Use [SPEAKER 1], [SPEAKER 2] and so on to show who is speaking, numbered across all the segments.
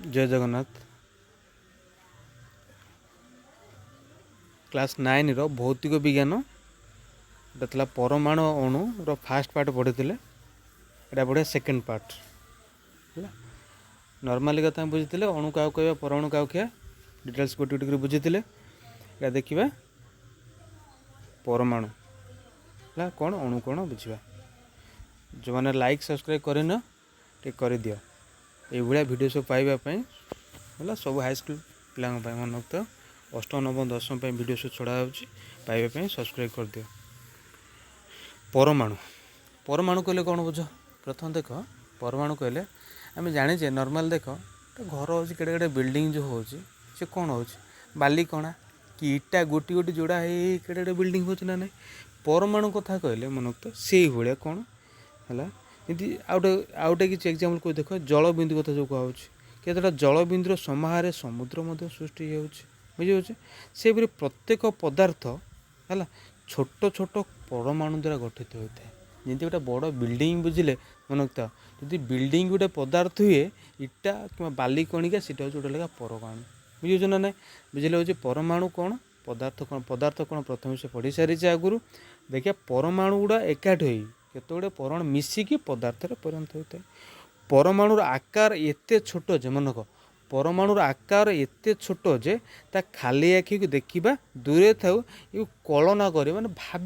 [SPEAKER 1] जय जगन्नाथ। क्लास 9 रो भौतिक विज्ञान एटा परमाणु अणु रो फास्ट पार्ट पढ़ी एटा बढ़िया सेकेंड पार्ट है। नॉर्मली कथा बुझी अणु क्या कह परमाणु क्या क्या डिटेल्स गोटे गोटे बुझी या देखा परमाणु है कौन अणु कौन बुझा। जो मैंने लाइक सब्सक्राइब करन टे कर दियो ये वीडियो सब पाइबापी है। सब हाईस्कल पिला मन तो अष्टम नवम दशम वीडियो सब छड़ा पाइबापी सब्सक्राइब कर दियो। परमाणु परमाणु कहले कौन बुझ। प्रथम देख परमाणु कहले आम जाचे नॉर्मल देख घर हो केड़े केड़े बिल्डिंग जो हो कौन हो बाली कणा कि इटा गोटी गोटी जोड़ा है केड़े केड़े बिल्डिंग हो ना। परमाणु कथा कहले मन तो से भाया कौन है जमी आउटे किसी एग्जाम्पल को देख जलबिंदु कथा जो कह केतटा जलबिंदुर समाहार समुद्र सृष्टि बुझे से प्रत्येक पदार्थ है छोट छोट परमाणु द्वारा गठित होता है। जमी गोटे बड़ बिल्डिंग बुझे मन तो जदि बिल्डिंग गोटे पदार्थ हुए इटा कि बाली कणिका सीटा हूँ गोटे लगा परमाणु बुझे ना ना बुझे हूँ परमाणु कौन पदार्थ कौन प्रथम से पढ़ी सारी आगुरी देखिए परमाणु गुड़ा एकाठी हो केत गुड़े परमाणु मिसिकी पदार्थ परिणत होता है। परमाणुर आकार एते छोट जे मनक परमाणुर आकार एते छोट जे ता खाली आखि को देखा दूरे थाऊ ये कलना कर मैंने भाव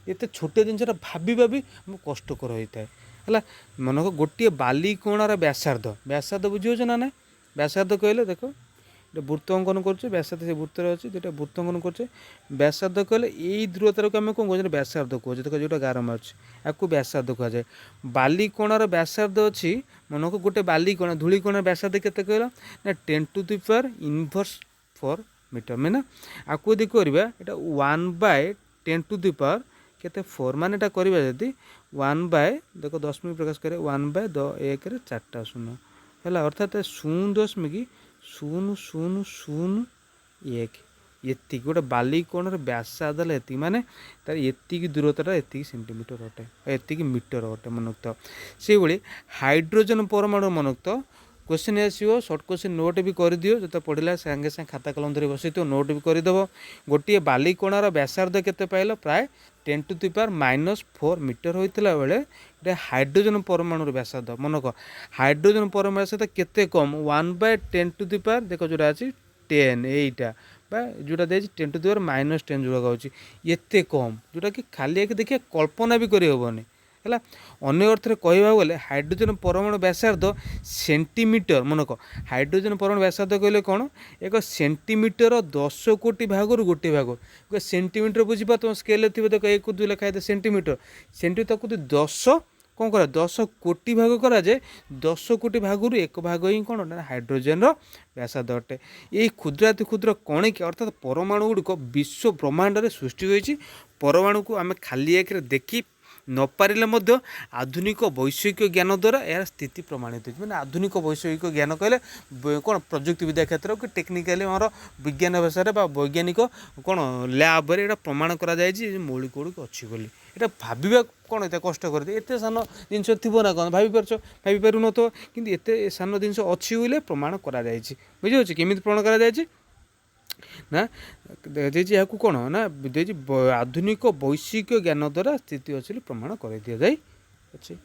[SPEAKER 1] एत छोटे जिनसा भावा भी कष्टकर होता है। मनक गोटे बाली कोणार व्यासार्ध बुझे ना ना व्यासार्ध कहले देख वृत्त अंकन कर व्यासार्ध से वृत्तर अच्छे जो वृत्त अंकन कर व्यासार्ध कहले यही दूरतार को आम कौन कह व्यासार्ध कहे देख जो गार मार्च आपको व्यासार्ध कह जाए। बाली कोणार व्यासार्ध अच्छी मन को गोटे बाली कोणा धूली कोणार व्यासार्ध केते कहला ना 10⁻⁴ इनवर्स 4 मीटर मैंने आपको यदि करवा यहाँ 1/10⁻⁴ केते 4 मान एटा करवा जदि 1 देख 10 मिनट प्रकाश करे 1/1 4टा शून्य है अर्थात 0.00001 ये गोटे बाली कोण व्यासार्ध ये माने तार ये दूरता ये सेंटीमीटर अटे ये मीटर अटे मनोक्त से भाई हाइड्रोजन परमाणु मनोक्त क्वेश्चन आसो सर्ट क्वेश्चन नोट भी कर दियो जो पढ़ला सांगे सांगे खाता कलम धरी बसई नोट भी करदेव। गोटे बाली कोणार व्यासार्ध केते पाइल प्राय 10⁻⁻⁴ मीटर होता बेले गोटे हाइड्रोजन परमाणु व्यासार्ध मनक हाइड्रोजन परमाणु व्यासार्ध केते कम 1/10⁻⁻ देख जोटा अच्छी 10 एटा जोटा दे 10⁻⁻10 जोड़ा ये कम जोटा कि खाली आके देखिए कल्पना भी करहबनी है। अन्य अर्थ कहवा गले हाइड्रोजन परमाणु व्यासार्ध सेंटीमीटर मनक हाइड्रोजन परमाणु व्यासार्ध कहले कौन एक सेंटीमीटर 10 कोटी भाग गोटे भाग सेंटीमीटर बुझा तुम स्केल थी देख 1 2 लिखाई सेंटीमीटर सेंटीमीटर 10 कौन कर 10 कोटी भाग कराए 10 कोटी भाग एक भाग ही कौन हाइड्रोजन व्यासार्ध अटे। ये क्षुद्राति क्षुद्र कणिक अर्थात परमाणु गुड़िक विश्व ब्रह्मांड में सृष्टि होती परमाणु को आम खाली आँख देखी न पारे आधुनिक वैषयिक ज्ञान द्वारा यार स्थिति प्रमाणित होती मैंने आधुनिक वैषयिक ज्ञान कहले कौन प्रजुक्तिविद्या क्षेत्र कि टेक्निकाली आम विज्ञान भाषा वैज्ञानिक कौन लैब रे प्रमाण करा मौलिक गुड़िक अच्छी बोली ये भावा कौन एत कष्ट कर एत सान जिन थी ना कौन भाई पार न तो कि एत सान जिन अच्छी बोले प्रमाण करा बुझे केमी प्रमाण करा ना यहाँ कौन ना आधुनिक वैषयिक ज्ञान द्वारा स्थिति अच्छी प्रमाण कर दि जाए अच्छे।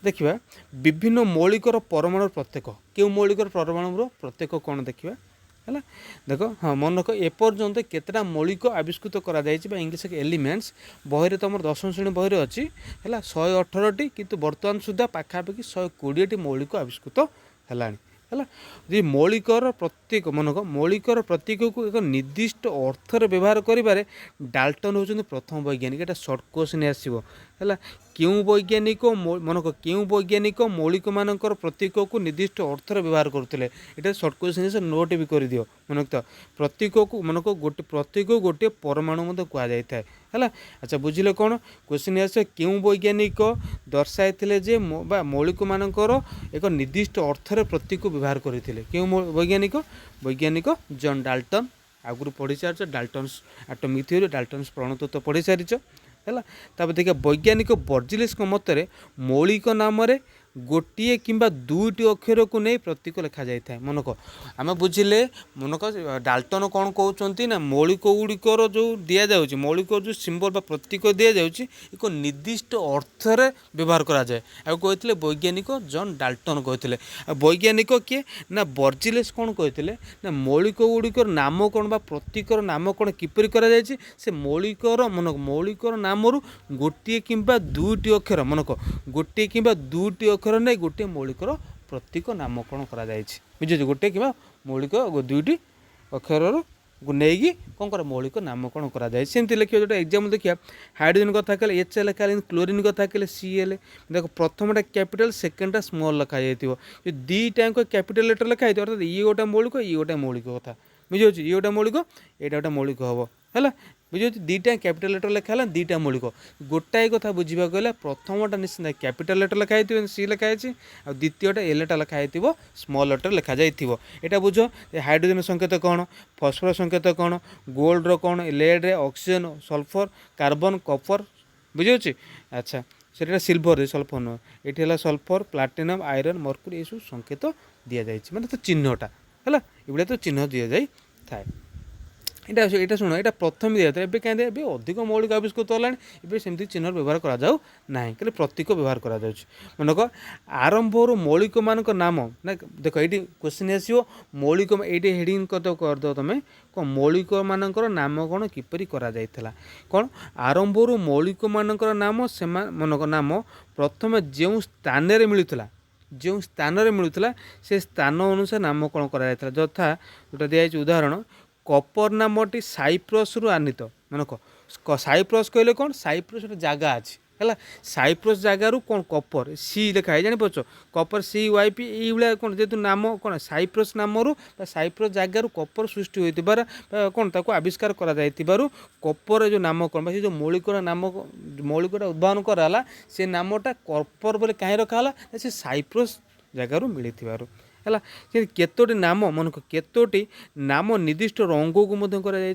[SPEAKER 1] देखा विभिन्न मौलिकर परमाणु प्रत्येक क्यों मौलिकर परमाणुर प्रत्येक कौन देखा है देख हाँ मन रख एपर्यंत केतटा मौलिक आविष्कृत करा इंग्लिश एलिमेंट्स बही तुम 10वीं श्रेणी बही अच्छी है 118टी किंतु वर्तमान सुधा पाखापाखि 120टी मौलिक आविष्कृत है जी। मौलिकर प्रत्येक मनक मौलिकर प्रत्येक को एक निर्दिष्ट अर्थर व्यवहार करें डाल्टन होती प्रथम वैज्ञानिक एटा सर्ट क्वेश्चन आसो है क्यों वैज्ञानिक मनक क्यों वैज्ञानिक मौलिक मानकर प्रत्येक को निर्दिष्ट अर्थर व्यवहार करते ये सर्ट क्वेश्चन नोट भी कर दियो मनक तो प्रत्येक को मनक गोटे प्रत्येक गोटे परमाणु कहुई है। अच्छा बुझे कौन क्वेश्चन आस क्यों वैज्ञानिक दर्शाई जे मौलिक मानकर एक निर्दिष्ट अर्थर प्रत्येक को व्यवहार करते क्यों वैज्ञानिक वैज्ञानिक जॉन डाल्टन आगुरी पढ़ी सारी डाल्टन्स एटॉमिक थ्योरी डाल्टन्स प्रणतत्व पढ़ी सारी है। देखिए वैज्ञानिक बर्जिलिस मतरे मौलिक नाम गोटे किंबा दुईटी अक्षर को नहीं प्रतीक लिखा जाए था। मनक आम बुझिले मनक डाल्टन कौन कहते ना मौलिक गुड़िकर जो दि जाऊँगी मौलिक जो सिंबल बा प्रतीक दि जाऊँगी एक निर्दिष्ट अर्थ व्यवहार करा जाए। कहते वैज्ञानिक जॉन डाल्टन कहते। वैज्ञानिक किए ना बर्जिलेस कौन कहते ना मौलिक गुड़िकर नाम कौन बा प्रतीकर नाम कौन किपरि करा जाए से मौलिकर मनक मौलिकर नामरू गोटे किंबा दुईटी अक्षर मनक गोटे किंबा दुईटी अक्षर नहीं गोटे मौलिकर प्रतीक नामकरण करा जाए। बुझे गोटे कि मौलिक दुईटी अक्षर नहीं कौन कर मौलिक नामकरण करा जाए। सेमती लिखिए जो एग्जाम देखिए हाइड्रोजन कथा कहले एच लिखा क्लोरीन कथा कहले सी एल देख प्रथमटा कैपिटल सेकेंडटा स्मॉल लिखा जाइए दुईटा कैपिटल लेटर लिखा है अर्थात ये गोटे मौलिक ये गोटे मौलिक कथा बुझे ये गोटे मौलिक यहाँ गोटे मौलिक हम है बुझे दुईटा कैपिटल लेटर लिखा है दुईटा मौलिक गोटाए कथा बुझा गला प्रथमटा निश्चित कैपिटल लेटर लिखाई सी लिखाई आ द्वितीयटा एलटा लिखाई स्मॉल लेटर लिखा जाइए। यहाँ बुझ हाइड्रोजन संकेत कौन फस्फरस संकेत कौन गोल्ड कौन lead oxygen sulphur carbon Kapoor बुझे। अच्छा से सिल्वर सल्फर नुह ये सल्फर प्लाटिनम आयरन मर्क्यूरी ये सब संकेत दि जाए मैंने तो चिन्हटा है ये तो चिन्ह दि जाए थाए। यहाँ शुण यहाँ प्रथम दिया था एवं कहीं ए अधिक मौलिक आविष्कृत है सेमती चिन्ह व्यवहार करा जाऊ ना कि प्रतीक व्यवहार करा जाउछि। मनक आरंभर मौलिक मान नाम ना देख ये क्वेश्चन आसो मौलिक ये हेडिंग करद तुम कौन मौलिक मानकर नाम कौन किपरि करा जाइथिला कौन आरंभर मौलिक मानकर नाम से मनक नाम प्रथम जो स्थान मिलूला जो स्थान मिलूला से स्थान अनुसार नाम कौन करा जाइथिला यथा जोटा दिखाई उदाहरण कपर नामटी साइप्रस रु आनीत मनक साइप्रस कहले कौन साइप्रस गोटे जगह अच्छी है साइप्रस जगार कौन कपर सी लिखा है जापर कपर सी वाई पी ये कौन जेहतु नाम कौन साइप्रस नामर साइप्रस जगार कपर सृष्टि होइतिबार कौन ताको आविष्कार करा जाइतिबारु कपर जो नाम कौन से जो मौलिक नाम मौलिकटा उद्भावन कराला से नामटा कपर बोले कहीं रखा से साइप्रस जगार मिली है केतोटी नाम मन केतोटी नाम निर्दिष्ट रंग को है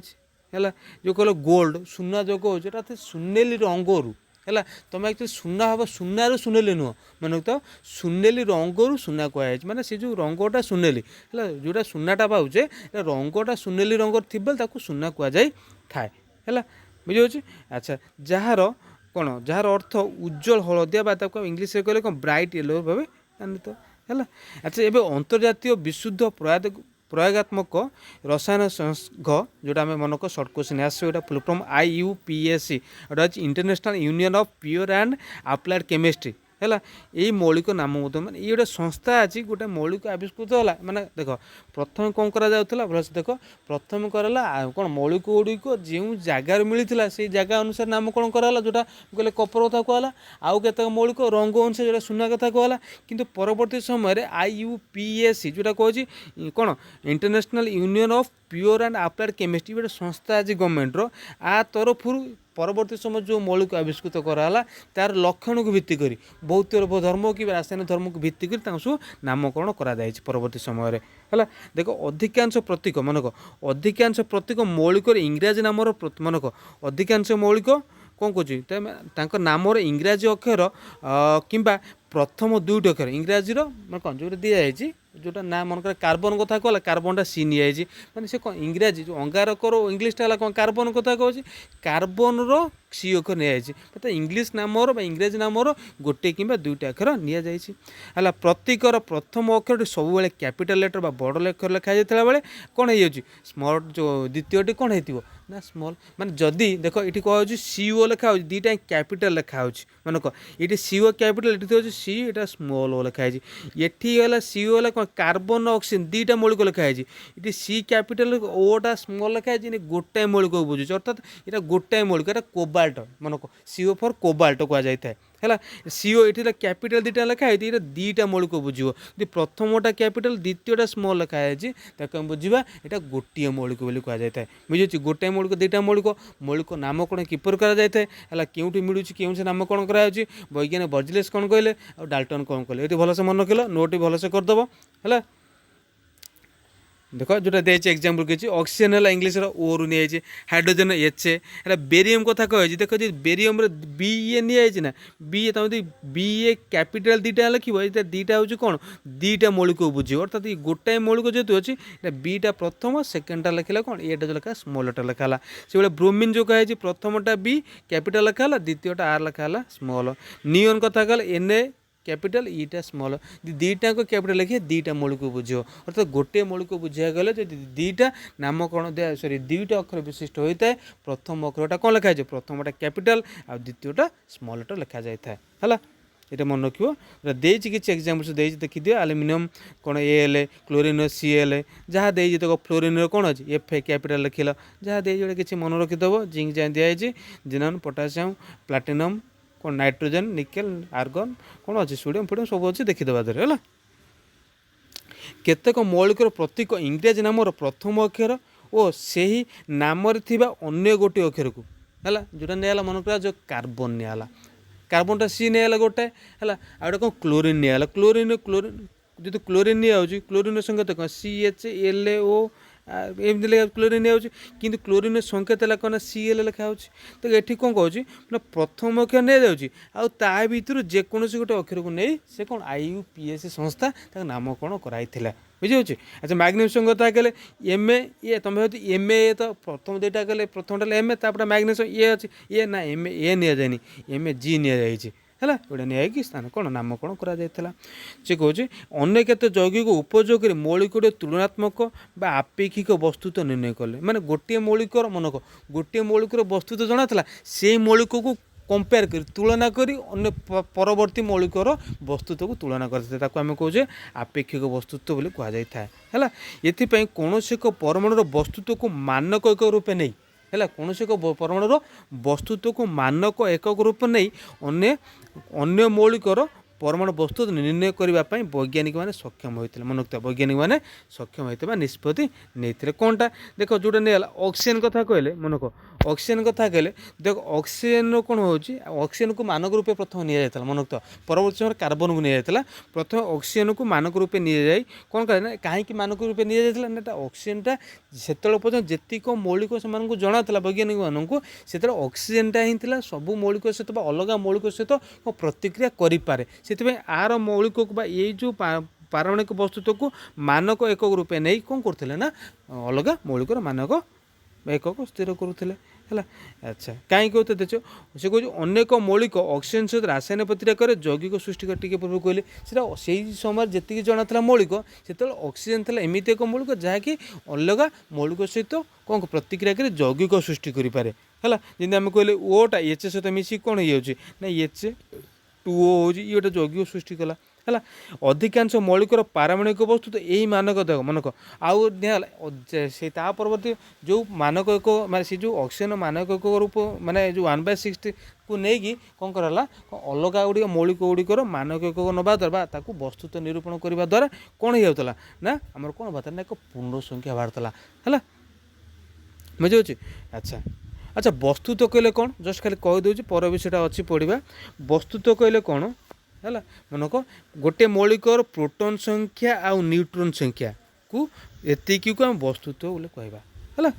[SPEAKER 1] जो कह गोल्ड सुना जो कहे सुनेली रंगरू है तुम एक्चुअली सुना हम सुनारू सुनेली नुह मन तो सुनेली रंगरू सुना कहुए माने से जो रंगटा सुनेली है जोटा सुनाटा पाचे रंगटा सुनेली रंग थी सुना कहुए थाए है बुझे। अच्छा जार कौन जार अर्थ उज्जवल हलदिया इंग्लीश कहले कौन ब्राइट येलो भाव आनित है। अच्छा एवं अंतर्जातीय विशुद्ध प्रयोगात्मक रसायन संघ जोटा आम मनक सर्ट क्वेश्चन आसो full from IUPAC international union of pure and applied chemistry है यही मौलिक नाम मैंने ये गोटे संस्था अच्छी गोटे मौलिक आविष्कृत है माने देख प्रथम कौन करा जाउथला भलसे देख प्रथम कराला कौन मौलिक गुड़िक जो जगार मिलता से जगह अनुसार नाम कौन कराला जोटा कहले कपर कथा कहला आउ केतक मौलिक रंग अनुसार जोटा सुना कथा कहला किंतु परवर्ती समय IUPAC जोटा कहछि कौन international union of pure and applied chemistry गोटे संस्था आज गवर्नमेंटर आ तरफ परवर्ती समय जो मौलिक आविष्कृत कराला तार लक्षण को भित्ति करी भौतिक धर्म कि रासायनिक धर्म को भित्ति करी सब नामकरण करा जायछि परवर्ती समय है। देख अधिकांश प्रतीक मनक अधिकांश प्रतीक मौलिक इंग्राजी नामर मनक अधिकांश मौलिक कौन कह नामर इंग्राजी अक्षर किंबा प्रथम दुईट अक्षर इंग्राजी मैं कौन जो दी जाए जोटा ना मन कार्बन कथा कहला कार्बनटा सी नि जाए मैंने से कौन इंग्राजी जो अंगारकर इंग्लीशटा है कौन कार्बन कथा कहे कार्बन सी अक्षर नि जाए इंग्लीश नामर इंग्राजी नामर गोटे कि दुईटा अक्षर नि जाए। प्रतीकर प्रथम अक्षर सब कैपिटल लेटर बड़ अक्षर लिखा जाता बेले कौन हो स्मॉल जो द्वितीयटी कौन हो ना स्मॉल माने जदि देख ये कह CO लिखा हो दुईटा कैपिटल लिखा हो मनक ये CO कैपिटल ये सी ये स्मॉल ओ लिखाई ये CO है कौन कार्बन ऑक्सीजन दुईटा मौलिक लिखाई ये सी कैपिटल ओटा स्मॉल लिखाई गोटाए मौलिक बुझे अर्थात ये गोटाए मौलिक कोबाल्ट मनक CO फॉर कोबाल्ट कहुए है CO ये कैपिटल दुईटा लिखाई ये दुईटा मौलिक बुझे प्रथमटा कैपिटल द्वितीयटा स्मॉल लिखाई बुझा यहाँ गोटे मौलिक कहुए बुझे गोटाए मौलिक दुईटा मौलिक मौलिक नामकरण किपर करा केउठी मिलूँ केउं से नामकरण करा वैज्ञानिक बर्जिलेस कौन कहले और डाल्टन कौन कहले ये भलसे मन रखिल नोट भलसे करदेव है। देख जोटा देखिए एक्जामपल किसी ऑक्सीजन है इंग्लीश ओ रु नहीं हाइड्रोजन एच है बेरियम कथा कही देख जो बेरियम बी ए नहीं ना बी ए तुम बी ए कैपिटाल दीटा लिख दीटा हूँ कौन दीटा मौलिक बुझे अर्थात गोटाए मौलिक जेहतु अच्छी बीटा प्रथम सेकेंडटा लिखला कौन एटा जो लिखा स्मॉलटा लिखाला से भाई ब्रोमिन जो कहे प्रथमटा बी कैपिटाल लिखाला द्वितीयटा आर लिखाला स्मॉल नियन कथा कहला एन ए कैपिटल ईटा स्मॉल दीटा को कैपिटल लिखिए दीटा मौलिक बुझ अर्थात गोटे मौलिक बुझा गले जो दीटा नामकरण दिया सॉरी दुईटा अक्षर विशिष्ट होता है प्रथम अक्षरटा कौन लिखा जाए प्रथमटा कैपिटल आ द्वितीयटा स्मॉलटा लिखा जाए है ये मन रखिए देती किसी एक्जाम्पल्स देखी दियो आलुमिनियम कौन एल क्लोरीन सी एल जहाँ दे देख फ्लोरीन कौन अच्छे एफ ए कैपिटल लिखल जहाँ दे जोड़ा किसी मन रखिदेव जिंक जहाँ दिखाई जिनन पोटासियम प्लाटिनम कौन नाइट्रोजन निकेल आर्गन कौन अच्छे सोडियम फोडियम सब अच्छे देखीदे है केतेक मौलिकर प्रतीक इंग्रेजी नामर प्रथम अक्षर और से ही नाम अन्य गोटे अक्षर को है जोटा नहीं मन कर जो कार्बन नहीं कार्बनटा सी नहीं गोटे है आउट कौन क्लोरीन नहीं क्लोरीन क्लोरीन जो क्लोरीन नहीं क्लोरीन संकेत कौन सी एच एल ए ओ एमती लिखा क्लोरीन नहीं कि क्लोरीन संकेत कौन सी एल लिखा तो ये कौन कहे प्रथम अक्षर नहीं जाऊँगी आ भर जेकोसी गोटे अक्षर को नहीं से कौन IUPAC संस्था नामकरण कराई बुझे अच्छा मैग्नीशियम कथा कहले एम ए तुम एम ए तो प्रथम दुईटा कहले प्रथमटा एम ए मैग्नीशियम ए अच्छे ए ना एम ए नि जाए एम ए जी नि है गोटे नहीं स्थान कौन नामकरण करा सी कौन अनेक यौगिक उपयोग मौलिक तुलनात्मक बा आपेक्षिक वस्तुत्व निर्णय कले माने गोटे मौलिकर मनक गोटे मौलिकर वस्तुत्व जना था से मौलिक को कंपेयर कर तुलना करी अन्य परवर्ती मौलिकर वस्तुत्व को तुलना करते आम कहे आपेक्षिक वस्तुत्व बोली कहुई है ये कौन एक परमाणुर वस्तुत्व को मानक एक रूपे नहीं है कौन एक परमाणुर वस्तुत्व को मानक एकक रूप नहीं अन्य मौलिकर परमाणु वस्तु निर्णय करने वैज्ञानिक मैंने सक्षम होते मन रखता वैज्ञानिक मैंने सक्षम होते निष्पत्ति नहीं कौनटा देख जोटा नहीं ऑक्सीजन कथा कहले मन को ऑक्सीजन कथा कहले देख ऑक्सीजन कौन ऑक्सीजन को मानक रूपे प्रथम नि जाता मन रखता परवर्त समय कार्बन को नहीं जाता प्रथम ऑक्सीजन को मानक रूपे नहीं जाए कौन कहे कहीं मानक रूपे नहीं जाता ना ऑक्सीजनटा से पर्यटन जीक मौलिक से जना था वैज्ञानिक मानक से ऑक्सीजनटा ही सब मौलिक सहित अलग मौलिक सहित प्रतिक्रिया करें से आर मौलिक ये जो पारमाणिक वस्तुत्व को मानक एकक रूपे नहीं कौन करते ना अलग मौलिक मानक एकक स्थिर करुले है अच्छा कहीं कहते देख से कह अनेक मौलिक ऑक्सीजन सहित रासायनिक प्रतिक्रिया करे यौगिक सृष्टि कर टी पूर्व कहले से समय जी जना था मौलिक से ऑक्सीजन था एमती एक मौलिक जहाँकि अलग मौलिक सहित कौन प्रतिक्रिया कर यौगिक सृष्टि करें है जमी आम कहले ओटा एच सहित मिसिक कौन हो एच 2O हो गोटे यौगिक सृष्टि कला है अधिकांश मौलिकर पारमाणिक वस्तु तो यही मानक देख मानक आउ से परवर्ती जो मानक एक माने से जो ऑक्सीजन मानक एक रूप माने जो 1/60 को लेकिन कौन कराला अलग गुड़िक मौलिक गुड़िकर मानक एक नवा द्वारा ताकू वस्तुत्व निरूपण करने द्वारा कौन हो जाता ना आमर कौन बाहर ना एक पूर्ण संख्या बाहर है बुझे अच्छा अच्छा वस्तुत्व कहले कौन जस्ट खाली कहीदे पर विषय अच्छी पढ़ा वस्तुत्व कहले कौन है मनक गोटे मौलिकर प्रोटोन संख्या आउ न्यूट्रॉन संख्या को एतिकी को आम वस्तुत्व बोले कहवा है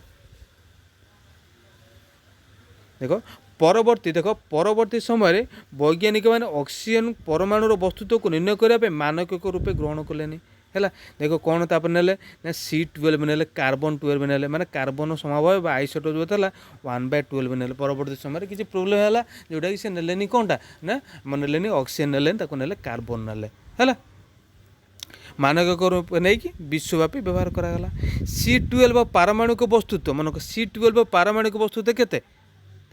[SPEAKER 1] देख परवर्ती समय वैज्ञानिक मैंने ऑक्सीजन परमाणुर वस्तुत्व को निर्णय करने मानक रूपे ग्रहण कले है देख कौन तापर ना C12 ने कार्बन 12 ने माने कार्बन समावय आइसोटोप जो था 1/12 ने परवर्ती समय किसी प्रोब्लेम है जोटा कि ने कौनटा ना मन ने ऑक्सीजन ने कार्बन ने है मानक रूप नहीं कि विश्वव्यापी व्यवहार करागला C12 पारमाणिक वस्तुत्व मानक C12 पारमाणिक वस्तुत्व केते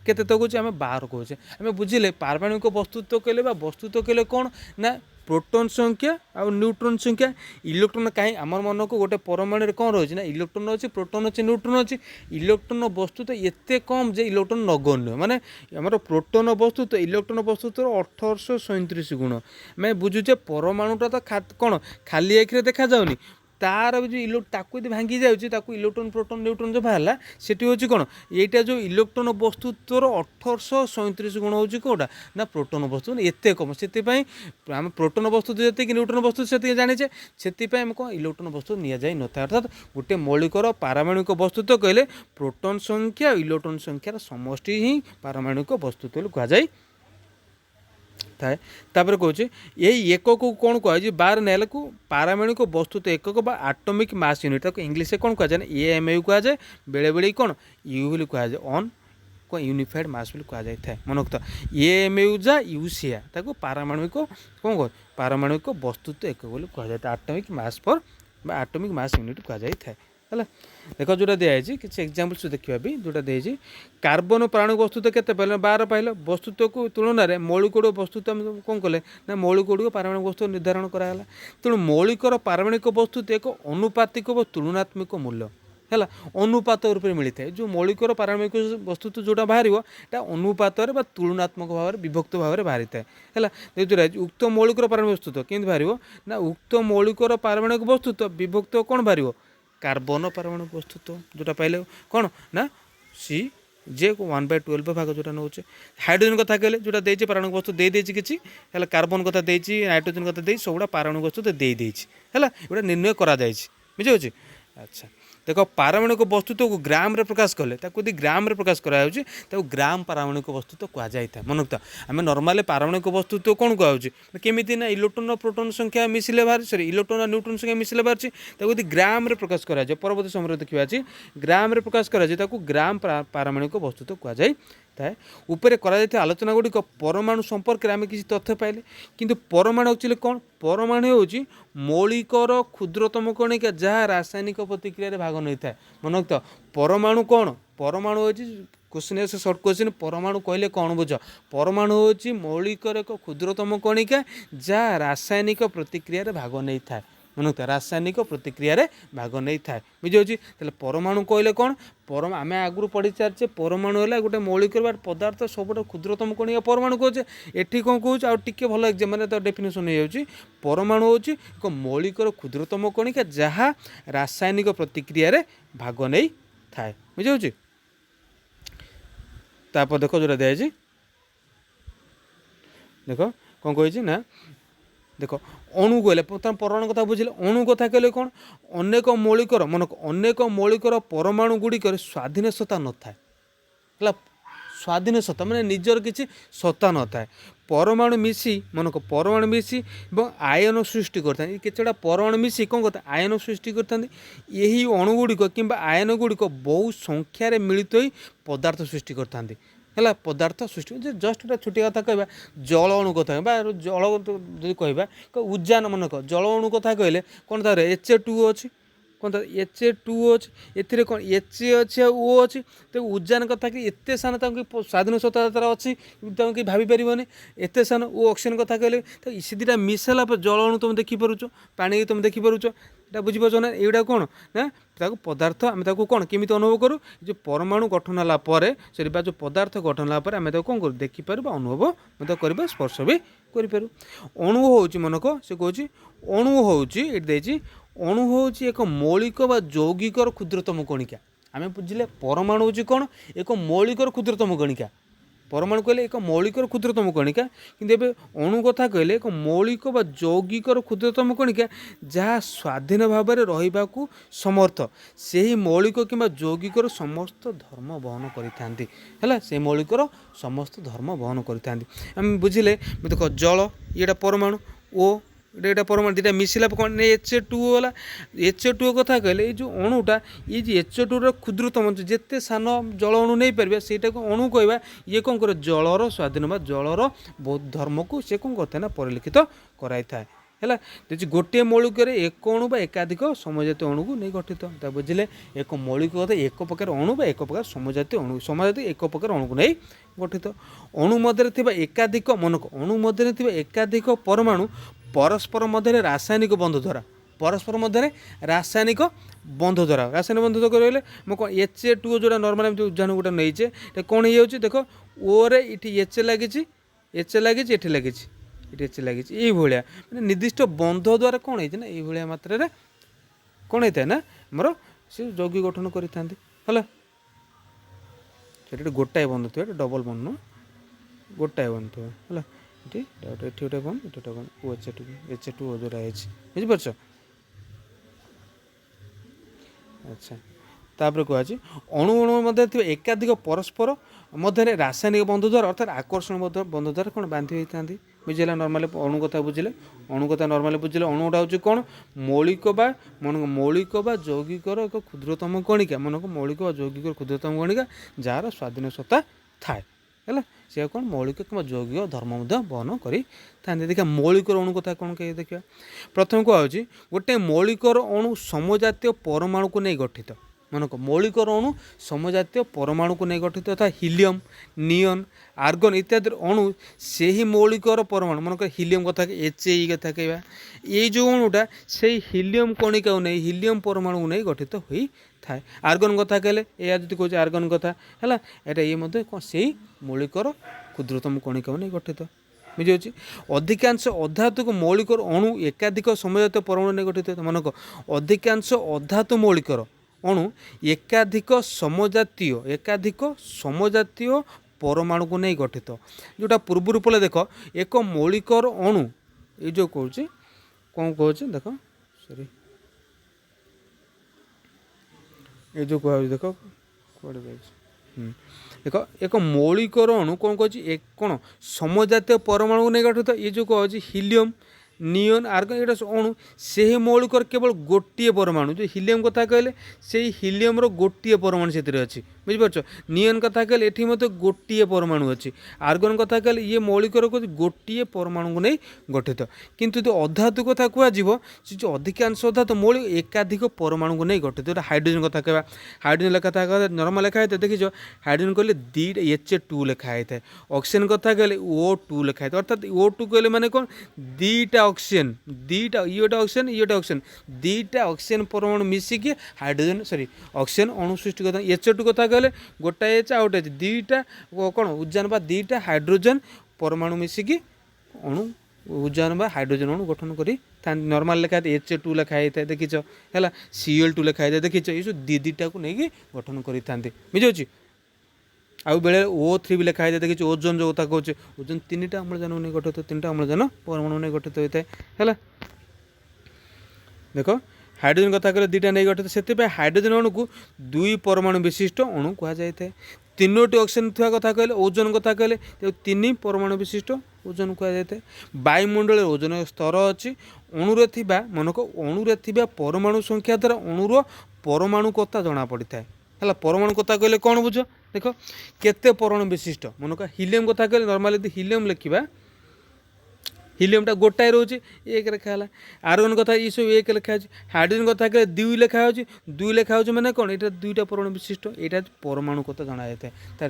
[SPEAKER 1] केते तो कुछ आम बाहर कहे आम बुझे पारमाणिक वस्तुत्व कहले वस्तुत्व कहले कौन ना प्रोटोन संख्या और न्यूट्रॉन संख्या इलेक्ट्रॉन कहीं आम मन को गोटे परमाणु कौन रही ना इलेक्ट्रॉन अच्छे प्रोटोन अच्छे न्यूट्रॉन अच्छे इलेक्ट्रॉन वस्तु तो एत कम जे इलेक्ट्रॉन नगण्य माने आमर प्रोटोन वस्तु तो इलेक्ट्रॉन वस्तु तो 1837 गुण मैं बुझुचे परमाणुटा तो कौन खाली आँखिरे देखा जाऊनी तार जो ताकू यदि भांगी जाऊँगी ताकू इलेक्ट्रॉन प्रोटॉन न्यूट्रॉन जो बाहर सेठी हूँ कौन यहाँ जो इलेक्ट्रॉन वस्तुत्वर 1837 गुण हूँ कौटा ना प्रोटॉन वस्तु एत कम से आम प्रोटॉन वस्तु जी न्यूट्रॉन वस्तु से जाने से कौन इलेक्ट्रॉन वस्तु नि जाए न था अर्थात गोटे मौलिकर पारमाणविक वस्तुत्व कहले प्रोटॉन संख्या इलेक्ट्रॉन संख्यार समष्टि ही पारमाणविक वस्तुत्व कहुए थाए तापर कौच यही एकक को कौन कहुए बार नेल को पारमाणविक वस्तुत्व एकक बा एटॉमिक मास यूनिट इंग्लीश कौन कहुए एएमयू कहुए बेले बेले कौन यू बोली कहुए ऑन को यूनिफाइड मास बोली कहुए था मन रखता एएमयू जा यूसीआ ताको पारमाणविक कौन कह पारमाणविक वस्तुत्व एकक बोली कहुए एटॉमिक मास पर बा एटॉमिक मास यूनिट कहुए था है देख जोटा दिखाई किसी एग्जाम्पल्स देखा भी जोटा देखिए कार्बन प्राणु वस्तुत्व केते पाइल 12 पाइल वस्तुत्व को तुलन में मौलिक वस्तुत्व कौन कले ना मौलिक पारमाणिक वस्तु निर्धारण कराला तेणु मौलिकर पारमाणिक वस्तुत्व एक अनुपातिक व तुलनात्मक मूल्य है अनुपात रूप में मिलता है जो मौलिकर पारमाणिक वस्तुत्व जोटा बाहर अनुपात तुलनात्मक भाव विभक्त भाव में बाहरी था है उक्त मौलिकर पारमाणिक वस्तुत्व केमती बाहर ना उक्त मौलिकर पारमाणिक वस्तुत्व विभक्त कौन बाहर कार्बन परमाणु वस्तुत्व जोटा पाइले कौन ना सी जे 1/12 भाग जोटा नौ हाइड्रोजन कथा कहले जोटा देती पारमाणु वस्तु दे किसी है कार्बन कथा देती नाइट्रोजन कथा दे सबुड़ा पारमाणु वस्तु दे है गोटे निर्णय करा बुझे अच्छा देख पारमाणिक वस्तुत्व को ग्राम रे प्रकाश कले यदि ग्राम रे प्रकाश कराऊँ ग्राम पारमाणिक वस्तुत्व कहुए मन रखता आम नर्माली पारमाणिक वस्तुत्व कौन कहुए केमी ना इलेक्ट्रॉन प्रोटॉन संख्या मिसिले बाहर सॉरी इलेक्ट्रॉन न्यूट्रॉन संख्या मिसिले बाहर यदि ग्राम रे प्रकाश कराए परवर्ती समय देखा ग्राम रे प्रकाश कराए ग्राम पारमाणिक वस्तुत्व कहुए थाए उपरे आलोचना गुड़िक परमाणु संपर्क में आम किसी तथ्य पाइले किंतु परमाणु एक्चुअली कौन परमाणु हूँ मौलिकर क्षुद्रतम कणिका जहाँ रासायनिक प्रतिक्रिया भाग नहीं था मन रखता परमाणु कौन परमाणु हूँ क्वेश्चन सर्ट क्वेश्चन परमाणु कहले कौन बुझ परमाणु हूँ मौलिकर एक क्षुद्रतम कणिका जहाँ रासायनिक प्रतिक्रिया भाग नहीं था मन रखता रासायनिक प्रतिक्रिया भाग नहीं था बुझे परमाणु कहले कौन आम आगु पढ़ी सारी परमाणु है गोटे मौलिक पदार्थ सब क्षुद्रतम कणिका परमाणु कहे एटी कौन कौच आगे भल एग्जाम मैंने तो डेफिनेसन हो जाऊँगी परमाणु हूँ एक मौलिकर क्षुद्रतम कणिका जहाँ रासायनिक प्रतिक्रिया भाग नहीं थाए बुझे तापर देख जोटा दिखाई देख कौन कही ना देख अणु कहले परमाणु कथा बुझे अणु कथा कहले कौन अनेक मौलिकर मन अनेक मौलिकर परमाणु गुड़िक स्वाधीन सत्ता न था है स्वाधीन सत्ता मैंने निजर किसी सत्ता न था परमाणु मिसी मन को परमाणु मिसी आयन सृष्टि करता किछटा परमाणु मिसी कौन करता आयन सृष्टि करता यही अणुगुड़िक कि आयन गुड़िक बहु संख्यार मिलित हो पदार्थ सृष्टि करता है पदार्थ सृष्टि जस्ट गोटे छोटिया कथा कहवा जल अणु कथा जल जो कह उजान मन कह जल अणु कथा कहले कौन तार H2 अच्छी कौन H2 अच्छे ए कौन H अच्छे ओ अच्छी तो उजान कथा कि एत सान स्वाधीन सत्ता तार अच्छी तुम कि भाई पारनि एत सान ओ ऑक्सीजन कथा कहले तो सी दुटा मिसाला जल अणु तुम देखिपुच पानी तुम देखिपुच এটা বুঝিপারছ না এইটা কোণ না তাকে পদার্থ আমি তাকে কোণ কেমিতি অনুভব করু যে পরমাণু গঠন হলা পরে সেটা বা যে পদার্থ গঠন হলা পরে আমি তাকে কোণ করু দেখিপারু বা অনুভব মতো করিবা স্পর্শ বি করিপারু অণু হচ্ছে মনক সে কହୁଛି অণু হচ্ছে এটি দেইছি অণু হচ্ছে এক মৌলিক বা যৌগিকর ক্ষুদ্রতম কণিকা আমি বুঝলে পরমাণু হচ্ছে কোণ এক মৌলিকর ক্ষুদ্রতম কণিকা परमाणु कहले एक मौलिकर क्षुद्रतम कणिका किंतु एबे अणु कथा कहले एक मौलिक बा यौगिकर क्षुद्रतम कणिका जहाँ स्वाधीन भाव में रहिबाकू समर्थ से ही मौलिक किंबा यौगिकर समस्त धर्म बहन करिथांती हैला से मौलिकर समस्त धर्म बहन करिथांती हम बुझिले देख जल ये परमाणु ओ এটা परमाणु दुटा मिसिला कौन H2 होला H2 कथा कहले ये जो अणुटा ये जो H2 क्षुद्रतम जिते सान जल अणु नहीं पारे से अणु कहवा ये कौन करे जलर स्वाधीन बा जलर बहुत धर्म को से कौन करता है परिलिखित कराई था है गोटे मौलिक एक अणु बा एकाधिक समजातीय अणु को नहीं गठित बुझे एक मौलिक कथा एक प्रकार अणु बा एक प्रकार समजातीय अणु समजातीय एक प्रकार अणु को नहीं गठित अणु मध्य एकाधिक मनक अणु मध्य एकाधिक परमाणु परस्पर मध्य रासायनिक बंध द्वारा परस्पर मध्य रासायनिक बंध द्वारा रासायनिक बंध द्वारा कहले मो कौन H2 जो नर्माल उदाहरण गोटे नहीं कौन हो देख ओ रे एच लगी एच लगी ये लगी ये एच लगी ये भाया मैंने निर्दिष्ट बंध द्वारा कौन होना ये मात्रा କ'ଣ ହେଇଥାଏ ନା ଆମର ସେ ଯୌଗିକ ଗଠନ କରିଥାନ୍ତି ହେଲା। ସେଠି ଗୋଟାଏ ବନ୍ଧ ଥିବ, ଏଠି ଡବଲ ବନ୍ଧ ନୁହଁ, ଗୋଟାଏ ବନ୍ଧ ଥିବ ହେଲା। ଏଠି ଗୋଟେ ବନ୍ଧ, ଏଠି ଗୋଟେ ବନ୍ଧ, OH2 ଯୋଉଟା ହେଇଛି, ବୁଝିପାରୁଛ? ଆଚ୍ଛା, ତାପରେ କୁହାଯାଇଛି ଅଣୁ ମଧ୍ୟରେ ଥିବା ଏକାଧିକ ପରସ୍ପର ମଧ୍ୟରେ ରାସାୟନିକ ବନ୍ଧ ଦ୍ୱାରା ଅର୍ଥାତ୍ ଆକର୍ଷଣ ବନ୍ଧ ଦ୍ୱାରା କ'ଣ ବାନ୍ଧି ହୋଇଥାନ୍ତି। ବୁଝିଲା? ନର୍ମାଲି ଅଣୁ କଥା ବୁଝିଲେ, ନର୍ମାଲି ବୁଝିଲେ ଅଣୁଟା ହେଉଛି କ'ଣ ମୌଳିକ ବା ଯୌଗିକର ଏକ କ୍ଷୁଦ୍ରତମ କଣିକା, ମୌଳିକ ବା ଯୌଗିକର କ୍ଷୁଦ୍ରତମ କଣିକା ଯାହାର ସ୍ୱାଧୀନ ସତ୍ତା ଥାଏ ହେଲା। ସେ କ'ଣ ମୌଳିକ କିମ୍ବା ଯୌଗିକ ଧର୍ମ ମଧ୍ୟ ବହନ କରିଥାନ୍ତି। ଦେଖିବା ମୌଳିକର ଅଣୁ କଥା କ'ଣ ଦେଖିବା। ପ୍ରଥମେ କୁହାଯାଉଛି ଗୋଟେ ମୌଳିକର ଅଣୁ ସମଜାତୀୟ ପରମାଣୁକୁ ନେଇ ଗଠିତ। ମୌଳିକର ଅଣୁ ସମଜାତୀୟ ପରମାଣୁକୁ ନେଇ ଗଠିତ ତଥା ହିଲିୟମ୍, ନିଅନ୍, ଆର୍ଗନ୍ ଇତ୍ୟାଦି ଅଣୁ ସେହି ମୌଳିକର ପରମାଣୁ, ହିଲିୟମ୍ କଥା HAE କଥା କହିବା, ଏଇ ଯେଉଁ ଅଣୁଟା ସେଇ ହିଲିୟମ୍ କଣିକାକୁ ନେଇ ହିଲିୟମ୍ ପରମାଣୁକୁ ନେଇ ଗଠିତ ହୋଇଥାଏ। ଆର୍ଗନ୍ କଥା କହିଲେ ଏଇଆ ଯଦି କହୁଛି ଆର୍ଗନ୍ କଥା ହେଲା, ଏଇଟା ଇଏ ମଧ୍ୟ କ'ଣ ସେଇ ମୌଳିକର କ୍ଷୁଦ୍ରତମ କଣିକାକୁ ନେଇ ଗଠିତ। ବୁଝିଯାଉଛି? ଅଧିକାଂଶ ଅଧାତୁକ ମୌଳିକର ଅଣୁ ଏକାଧିକ ସମଜାତୀୟ ପରମାଣୁ ନେଇ ଗଠିତ। ଅଧିକାଂଶ ଅଧାତୁ ମୌଳିକର ଅଣୁ ଏକାଧିକ ସମଜାତୀୟ ପରମାଣୁକୁ ନେଇ ଗଠିତ। ଯେଉଁଟା ପୂର୍ବରୁ ପଡ଼ିଲେ ଦେଖ, ଏକ ମୌଳିକର ଅଣୁ, ଏଇ ଯେଉଁ କହୁଛି କ'ଣ କହୁଛି ଦେଖ, ଏଇ ଯେଉଁ କୁହାଯାଉଛି ଦେଖ କୁଆଡ଼େ ଯାଉଛି, ଦେଖ ଏକ ମୌଳିକର ଅଣୁ କ'ଣ କହୁଛି କ'ଣ ସମଜାତୀୟ ପରମାଣୁକୁ ନେଇ ଗଠିତ। ଏ ଯେଉଁ କହୁଛି ହିଲିୟମ୍, ନିଅନ୍, ଆର୍ଗନ୍, ଏଇଟା ଅଣୁ ସେହି ମୌଳିକର କେବଳ ଗୋଟିଏ ପରମାଣୁ। ଯେଉଁ ହିଲିୟମ୍ କଥା କହିଲେ ସେଇ ହିଲିୟମ୍ର ଗୋଟିଏ ପରମାଣୁ ସେଥିରେ ଅଛି। ବୁଝିପାରୁଛ? ନିଅନ୍ କଥା କହିଲେ ଏଠି ମଧ୍ୟ ଗୋଟିଏ ପରମାଣୁ ଅଛି। ଆର୍ଗନ୍ କଥା କହିଲେ ଇଏ ମୌଳିକର ଗୋଟିଏ ପରମାଣୁକୁ ନେଇ ଗଠିତ। କିନ୍ତୁ ଯଦି ଅଧାତୁ କଥା କୁହାଯିବ, ସେ ଯେଉଁ ଅଧିକାଂଶ ଅଧାତୁ ମୌଳିକ ଏକାଧିକ ପରମାଣୁକୁ ନେଇ ଗଠିତ। ଯେଉଁଟା ହାଇଡ୍ରୋଜେନ୍ କଥା କହିବା, ହାଇଡ୍ରୋଜେନ୍ କଥା ନର୍ମାଲ୍ ଲେଖା ହେଇଥାଏ, ଦେଖିଛ ହାଇଡ୍ରୋଜେନ୍ କହିଲେ ଦୁଇଟା HA2 ଲେଖା ହେଇଥାଏ। ଅକ୍ସିଜେନ୍ କଥା କହିଲେ O2 ଲେଖା ହେଇଥାଏ। ଅର୍ଥାତ୍ O2 କହିଲେ ମାନେ କ'ଣ, ଦୁଇଟା ଅକ୍ସିଜେନ୍, ଇଏଟା ଅକ୍ସିଜେନ୍, ଦୁଇଟା ଅକ୍ସିଜେନ୍ ପରମାଣୁ ମିଶିକି ଅକ୍ସିଜେନ୍ ଅଣୁ ସୃଷ୍ଟି କରିଥାଏ। HA2 କଥା କହିଲେ ଗୋଟାଏ H ଆଉ ଗୋଟେ H, ଦୁଇଟା କ'ଣ ଉଜାନ ବା ଦୁଇଟା ହାଇଡ୍ରୋଜେନ୍ ପରମାଣୁ ମିଶିକି ଉଜାନ ବା ହାଇଡ୍ରୋଜେନ୍ ଅଣୁ ଗଠନ କରିଥାନ୍ତି। ନର୍ମାଲ୍ ଲେଖା ହେଇଥାଏ HA2 ଲେଖା ହେଇଥାଏ, ଦେଖିଛ ହେଲା। Cl2 ଲେଖା ହେଇଥାଏ, ଦେଖିଛ। ଏଇସବୁ ଦୁଇଟାକୁ ନେଇକି ଗଠନ କରିଥାନ୍ତି। ବୁଝିଯାଉଛି? ଆଉ ବେଳେ O3 ବି ଲେଖା ହେଇଥାଏ, ଦେଖିଛୁ। ଓଜୋନ୍ ଯେଉଁ କଥା କହୁଛେ, ଓଜୋନ୍ ତିନିଟା ଅମ୍ଳଜାନକୁ ନେଇ ଗଠିତ, ତିନିଟା ଅମ୍ଳଜାନ ପରମାଣୁ ନେଇ ଗଠିତ ହୋଇଥାଏ ହେଲା। ଦେଖ ହାଇଡ୍ରୋଜେନ୍ କଥା କହିଲେ ଦୁଇଟା ନେଇ ଗଠିତ, ସେଥିପାଇଁ ହାଇଡ୍ରୋଜେନ୍ ଅଣୁକୁ ଦୁଇ ପରମାଣୁ ବିଶିଷ୍ଟ ଅଣୁ କୁହାଯାଇଥାଏ। ତିନୋଟି ଅକ୍ସିଜେନ୍ ଥିବା କଥା କହିଲେ, ଓଜୋନ୍ କଥା କହିଲେ ତିନି ପରମାଣୁ ବିଶିଷ୍ଟ ଓଜୋନ୍ କୁହାଯାଇଥାଏ। ବାୟୁମଣ୍ଡଳରେ ଓଜୋନ୍ ସ୍ତର ଅଛି। ଅଣୁରେ ଥିବା ପରମାଣୁ ସଂଖ୍ୟା ଦ୍ୱାରା ଅଣୁର ପରମାଣୁକତା ଜଣାପଡ଼ିଥାଏ ହେଲା। ପରମାଣୁ କଥା କହିଲେ କ'ଣ ବୁଝ, ଦେଖ କେତେ ପରମାଣୁ ବିଶିଷ୍ଟ। ହିଲିୟମ୍ କଥା କହିଲେ ନର୍ମାଲି ଯଦି ହିଲିୟମ୍ ଲେଖିବା, ହିଲିୟମ୍ଟା ଗୋଟାଏ ରହୁଛି, 1 ଲେଖା ହେଲା। ଆର୍ଗନ୍ କଥା ଏସବୁ 1 ଲେଖା ଅଛି। ହାଇଡ୍ରୋଜେନ୍ କଥା କହିଲେ 2 ଲେଖା ହେଉଛି, 2 ଲେଖା ହେଉଛି ମାନେ କ'ଣ, ଏଇଟା ଦୁଇଟା ପରମାଣୁ ବିଶିଷ୍ଟ। ଏଇଟା ପରମାଣୁ କଥା ଜଣାଯାଇଥାଏ ତାର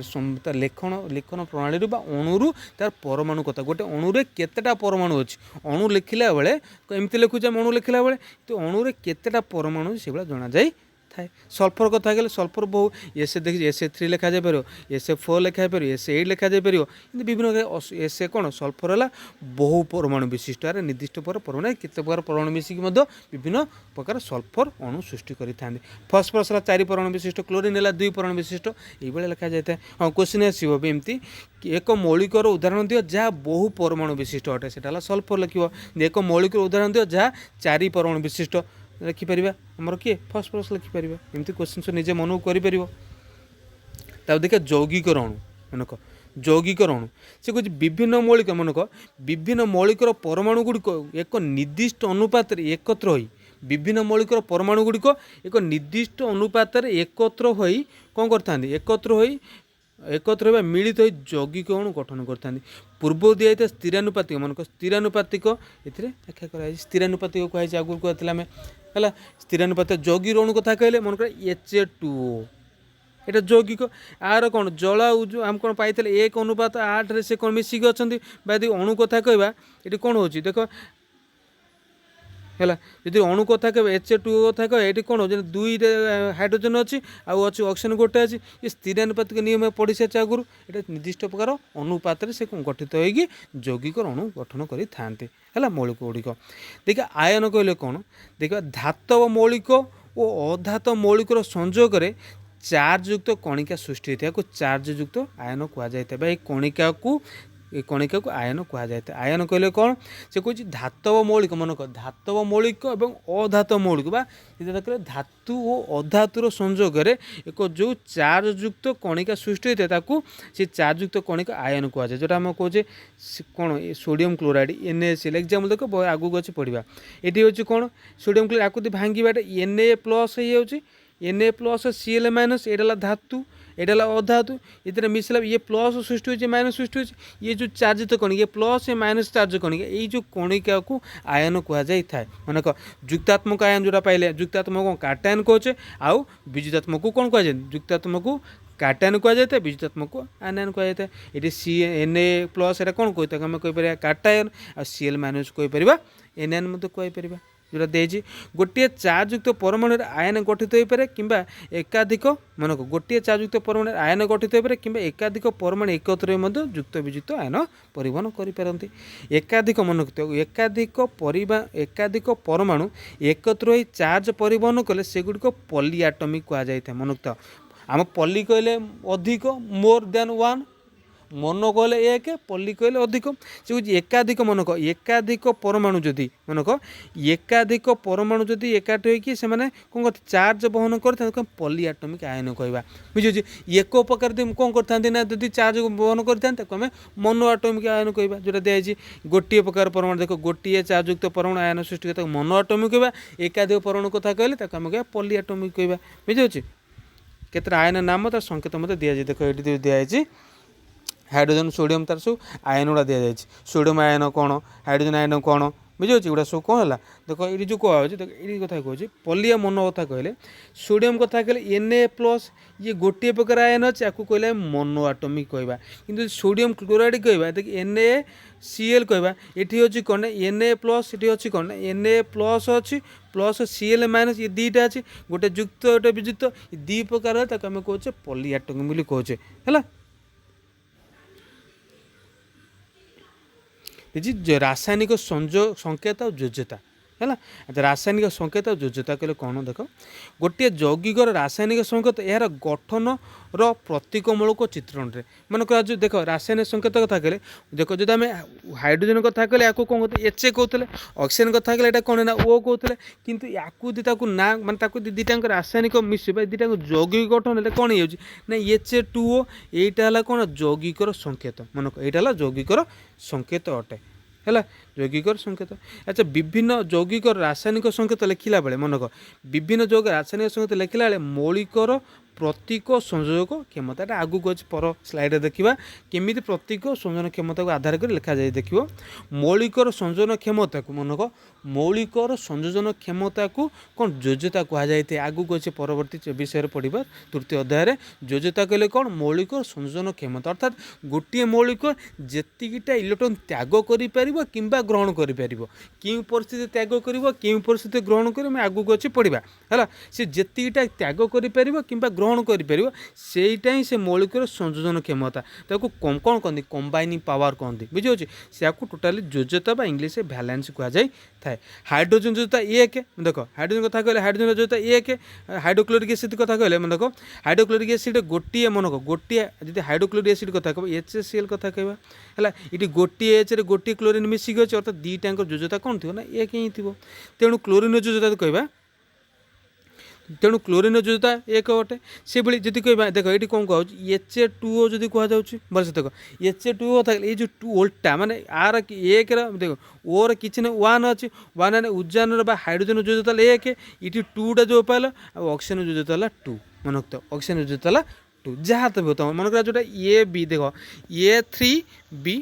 [SPEAKER 1] ଲେଖନ ପ୍ରଣାଳୀରୁ ବା ଅଣୁରୁ ତାର ପରମାଣୁ କଥା। ଗୋଟେ ଅଣୁରେ କେତେଟା ପରମାଣୁ ଅଛି, ଅଣୁ ଲେଖିଲା ବେଳେ ଏମିତି ଲେଖୁଛେ ଆମେ, ଅଣୁ ଲେଖିଲା ବେଳେ ତ ଅଣୁରେ କେତେଟା ପରମାଣୁ ସେଇଭଳିଆ ଜଣାଯାଇ ଥାଏ। ସଲ୍ଫର କଥା କହିଲେ ସଲ୍ଫର ବହୁ SA3 ଲେଖା ଯାଇପାରିବ, SA4 ଲେଖା ଯାଇପାରିବ, SA8 ଲେଖା ଯାଇପାରିବ। କିନ୍ତୁ ବିଭିନ୍ନ କ'ଣ ସଲ୍ଫର ହେଲା ବହୁ ପରମାଣୁ ବିଶିଷ୍ଟ। ଆରେ ନିର୍ଦ୍ଦିଷ୍ଟ ପରମାଣୁ କେତେ ପ୍ରକାର ପରମାଣୁ ମିଶିକି ମଧ୍ୟ ବିଭିନ୍ନ ପ୍ରକାର ସଲ୍ଫର ଅଣୁ ସୃଷ୍ଟି କରିଥାନ୍ତି। ଫସ୍ଫରସ୍ ହେଲା 4 ପରମାଣୁ ବିଶିଷ୍ଟ, କ୍ଲୋରିନ୍ ହେଲା 2 ପରମାଣୁ ବିଶିଷ୍ଟ, ଏଇଭଳିଆ ଲେଖାଯାଇଥାଏ। କ୍ୱେଶ୍ଚିନ୍ ଆସିବ ବି ଏମିତି, ଏକ ମୌଳିକର ଉଦାହରଣ ଦିଅ ଯାହା ବହୁ ପରମାଣୁ ବିଶିଷ୍ଟ ଅଟେ, ସେଟା ହେଲା ସଲ୍ଫର ଲେଖିବ। ଏକ ମୌଳିକର ଉଦାହରଣ ଦିଅ ଯାହା 4 ପରମାଣୁ ବିଶିଷ୍ଟ, ଲେଖିପାରିବା ଆମର କିଏ ଫସ୍ଫରସ୍ ଲେଖିପାରିବା। ଏମିତି କ୍ୱେଶ୍ଚିନ୍ ନିଜେ ମନକୁ କରିପାରିବ। ତାକୁ ଦେଖିବା ଯୌଗିକର ଅଣୁ। ଯୌଗିକର ଅଣୁ ସେ କହୁଛି ବିଭିନ୍ନ ମୌଳିକର ପରମାଣୁ ଗୁଡ଼ିକ ଏକ ନିର୍ଦ୍ଦିଷ୍ଟ ଅନୁପାତରେ ଏକତ୍ର ହୋଇ, ବିଭିନ୍ନ ମୌଳିକର ପରମାଣୁ ଗୁଡ଼ିକ ଏକ ନିର୍ଦ୍ଦିଷ୍ଟ ଅନୁପାତରେ ଏକତ୍ର ହୋଇ କ'ଣ କରିଥାନ୍ତି, ଏକତ୍ର ହେବା ମିଳିତ ହୋଇ ଯୌଗିକ ଅଣୁ ଗଠନ କରିଥାନ୍ତି। ପୂର୍ବରୁ ଦିଆଯାଇଥିବା ସ୍ଥିରାନୁପାତିକ ଏଥିରେ ବ୍ୟାଖ୍ୟା କରାଯାଇଛି। ସ୍ଥିରାନୁପାତିକ କୁହାଯାଇଛି, ଆଗରୁ କୁହାଯାଇଥିଲା ଆମେ ହେଲା। ସ୍ଥିରାନୁପାତିକ ଯୌଗିକ ଅଣୁ କଥା କହିଲେ ମନେକର HA2O, এটা যৌগিক। আর କ'ଣ ଜଳ ଆମେ କ'ଣ ପାଇଥିଲେ 1:8ରେ ସେ କ'ଣ ମିଶିକି ଅଛନ୍ତି। ବା ଯଦି ଅଣୁ କଥା କହିବା ଏଠି କ'ଣ ହେଉଛି ଦେଖ है जदि अणु कथा कह HCl2 कथा कह ये कौन हो दुई हाइड्रोजन अच्छी अच्छी ऑक्सीजन गोटे अच्छी ये स्थिरानुपातिक नियम पढ़ी सारी आगुरी ये निर्दिष्ट प्रकार अनुपात से गठित होगी यौगिक अणु गठन करि थांती है मौलिक गुड़िक। देखिए आयन कहले कौन देखा धातव मौलिक और अधातव मौलिक संजोग चार्ज युक्त कणिका सृष्टि होता है चार्ज युक्त आयन कहुए कणिका को कणिका को आयन कहुए। आयन कहले कौन से कह धातव मौलिक मन कर धातव मौलिक और अधातव मौलिक धातु और अधातुर संजोग एक जो चार्ज युक्त कणिका सृष्टि होता है से चार्ज युक्त कणिका आयन कहुए जोटा आम कहे कौन सोडियम क्लोराइड NaCl एग्जाम्पल देख आगू अच्छे पढ़ा ये हूँ कौन सोडियम क्लोराइड आपको भांगे Na+ Na+Cl- ये धातु ये अधातु ये मिसला ये प्लस सृष्टि होती माइनस सृष्टि होती ये जो चार्ज तो कणिका प्लस ये माइनस चार्ज कणिका ये जो कणिका को आयन कहुए मन क जुक्तात्मक आयन जोटा पाइले जुक्तात्मक को काटायन कहे आउ विजुतात्मक को कौन कहुए जुक्तात्मक को काटायन कहुए विजुतात्मक को आनयन कहुए ये Na+ ये कौन कहते आम कहीपर काटायन आ Cl- कहीपर एनआयन मत कहीपर जोटा देजी गोटे चार्ज युक्त परमाणु आयन गठित हो पारे कि एकाधिक मन को गोटे चार्ज युक्त परमाणु आयन गठित हो पारे कि एकाधिक परमाणु एकत्र युक्त विजुक्त आयन परिवहन करिपारନ୍ତି एकाधिक मन एकाधिक परमाणु एकत्र हो चार्ज परिवहन कले सेगुड़िक पॉलीएटॉमिक कहुए मन आम पॉली कहले अधिक मोर देन वन मन कहले एक पल्ली कहले अधिक से एकाधिक मन कह एकाधिक परमाणु जदि मन कह एकाधिक परमाणु जदि एकाठी से मैंने कौन करते चार्ज बहन कर पॉलीएटॉमिक आयन कहवा बुझे एक प्रकार कौन करते ना जब चार्ज बहन करें मोनो एटॉमिक आयन कहवा जोटा दिखाई गोटे प्रकार परमाणु देख गोटे चार्ज युक्त परमाणु आयन सृष्टि करता मोनो एटॉमिक कहवा एकाधिक परमाणु कथा कहले आम कह पॉलीएटॉमिक कहवा बुझे केते आयन नाम तार संकेत मत दिखाई देख ये दिखाई हाइड्रोजन सोडियम तार सब आयन गुड़ा दि जाए सोडियम आयन कौन हाइड्रोजन आयन कौन बुझे गुड़ा सब कौन है देख ये जो कहे देख ये कथा कहे पॉली मोनो कथा कहले सोडियम कथा कहले Na+ ये गोटे प्रकार आयन अच्छे आपको कहले मोनो एटॉमिक कहवा कि सोडियम क्लोराइड कहवा देख NaCl कहवा ये हूँ कौन Na+ ये अच्छी कौन Na+ अच्छी प्लस Cl- ये दीटा अच्छी गोटे युक्त गोटे विजुक्त दी प्रकार आम कहे पॉलीएटॉमिक कहे है जी रासायनिक संजोग संकेत और योज्यता है रासायनिक संकेत और योज्यता कहले कौन देख गोटे यौगिक रासायनिक संकेत यार गठन प्रतीकमूलक चित्रण में मन कर देख रासायनिक संकेत कथा कहले देख जो आम हाइड्रोजन कथा कहले या कौन कहते HA कहते ऑक्सीजन कथा कहले कौन ना O कहते किंतु या ना मानते दुईटा रासायनिक मिश्र दुईटा यौगिक गठन कौन हो HA2O यहीटा कौन यौगिकर संकेत मन यहाँ यौगिकर संकेत अटे है यौगिकर संकेत। अच्छा विभिन्न यौगिकर रासायनिक संकेत लिखला बेले मनक विभिन्न यौगिक रासायनिक संकेत लिखला बेले मौलिकर प्रतीक संयोजक क्षमता आगू अच्छे पर स्लाइड देखा केमी प्रतीक संयोजन क्षमता को आधार कर लिखा जाए देख मौलिकर संयोजन क्षमता को मनक मौलिकर संयोजन क्षमता को कौन योज्यता कहुए आगू अच्छे परवर्ती विषय पढ़ा तृतीय अध्याय योज्यता कहले कौन मौलिकर संयोजन क्षमता अर्थात गोटे मौलिक जेतिकीटा इलेक्ट्रॉन त्याग कर ग्रहण कर क्यों परिस्थिति त्याग कर क्यों परिस्थिति ग्रहण कर आगू अच्छे पढ़ा है सी जेतिकीटा त्याग कर ग्रहण करीटा ही से मौलिकर संयोजन क्षमता ताको कौन कहते कंबाइनिंग पावर कहते बुझे से टोटाली योज्यता इंग्लीश बैलेंस कहुए थाए हाइड्रोजन योज्यता एक देख हाइड्रोजन कथा कहले हाइड्रोजन योज्यता एक हाइड्रोक्लोरिक एसिड कथा कहले देख हाइड्रोक्लोरिक एसिड गोटे मनक गोटे जी हाइड्रोक्लोरिक एसिड कथा कह HCl कथा कहवा है ये गोटे H रे गोटे क्लोरीन मिसिक अच्छे अर्थात दुईटा योज्यता कौन थी ना एक ही थी तेणु क्लोरीन योज्यता कहवा तेणु क्लोरीन योज्यता एक अटे से भाई जी कह देख ये कौन कह HA2O जदि कहुच्छे भलसे देख HA2O था ये जो ओल्टा माने आर एक देख ओर कि वन अच्छी वन उजान हाइड्रोजन योज्यता एक ये टूटा जो पाल ऑक्सीजन योज्यता 2 मनक ऑक्सीजन योज्यता 2 जहाँ तक होता मन करा जोटा A-B देख A3B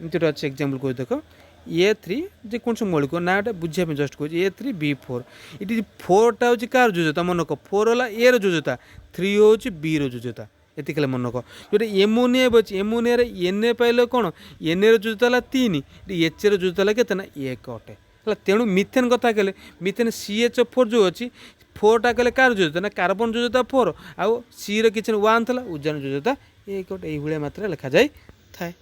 [SPEAKER 1] जो अच्छे एग्जाम्पल कह देख A3 जे कौन से मौलिक नाटा बुझे जस्ट कह A3B4 ये 4टा हूँ कार योज्यता मनक 4 है A योज्यता 3 हूँ B योज्यता ये मनक जो एमोनिया अच्छे एमोनिया Na पाइल कौन Na योज्यता 3 H योज्यता के 1 अटे है। तेणु मिथेन कथा कहले मिथेन CH4 जो अच्छी 4टा कहले कार जोजता ना कार्बन जोजता 4 आउ सी किसी 1 था ओजोन जोजता 1 गोटे यही मात्रा लिखा जाए थाए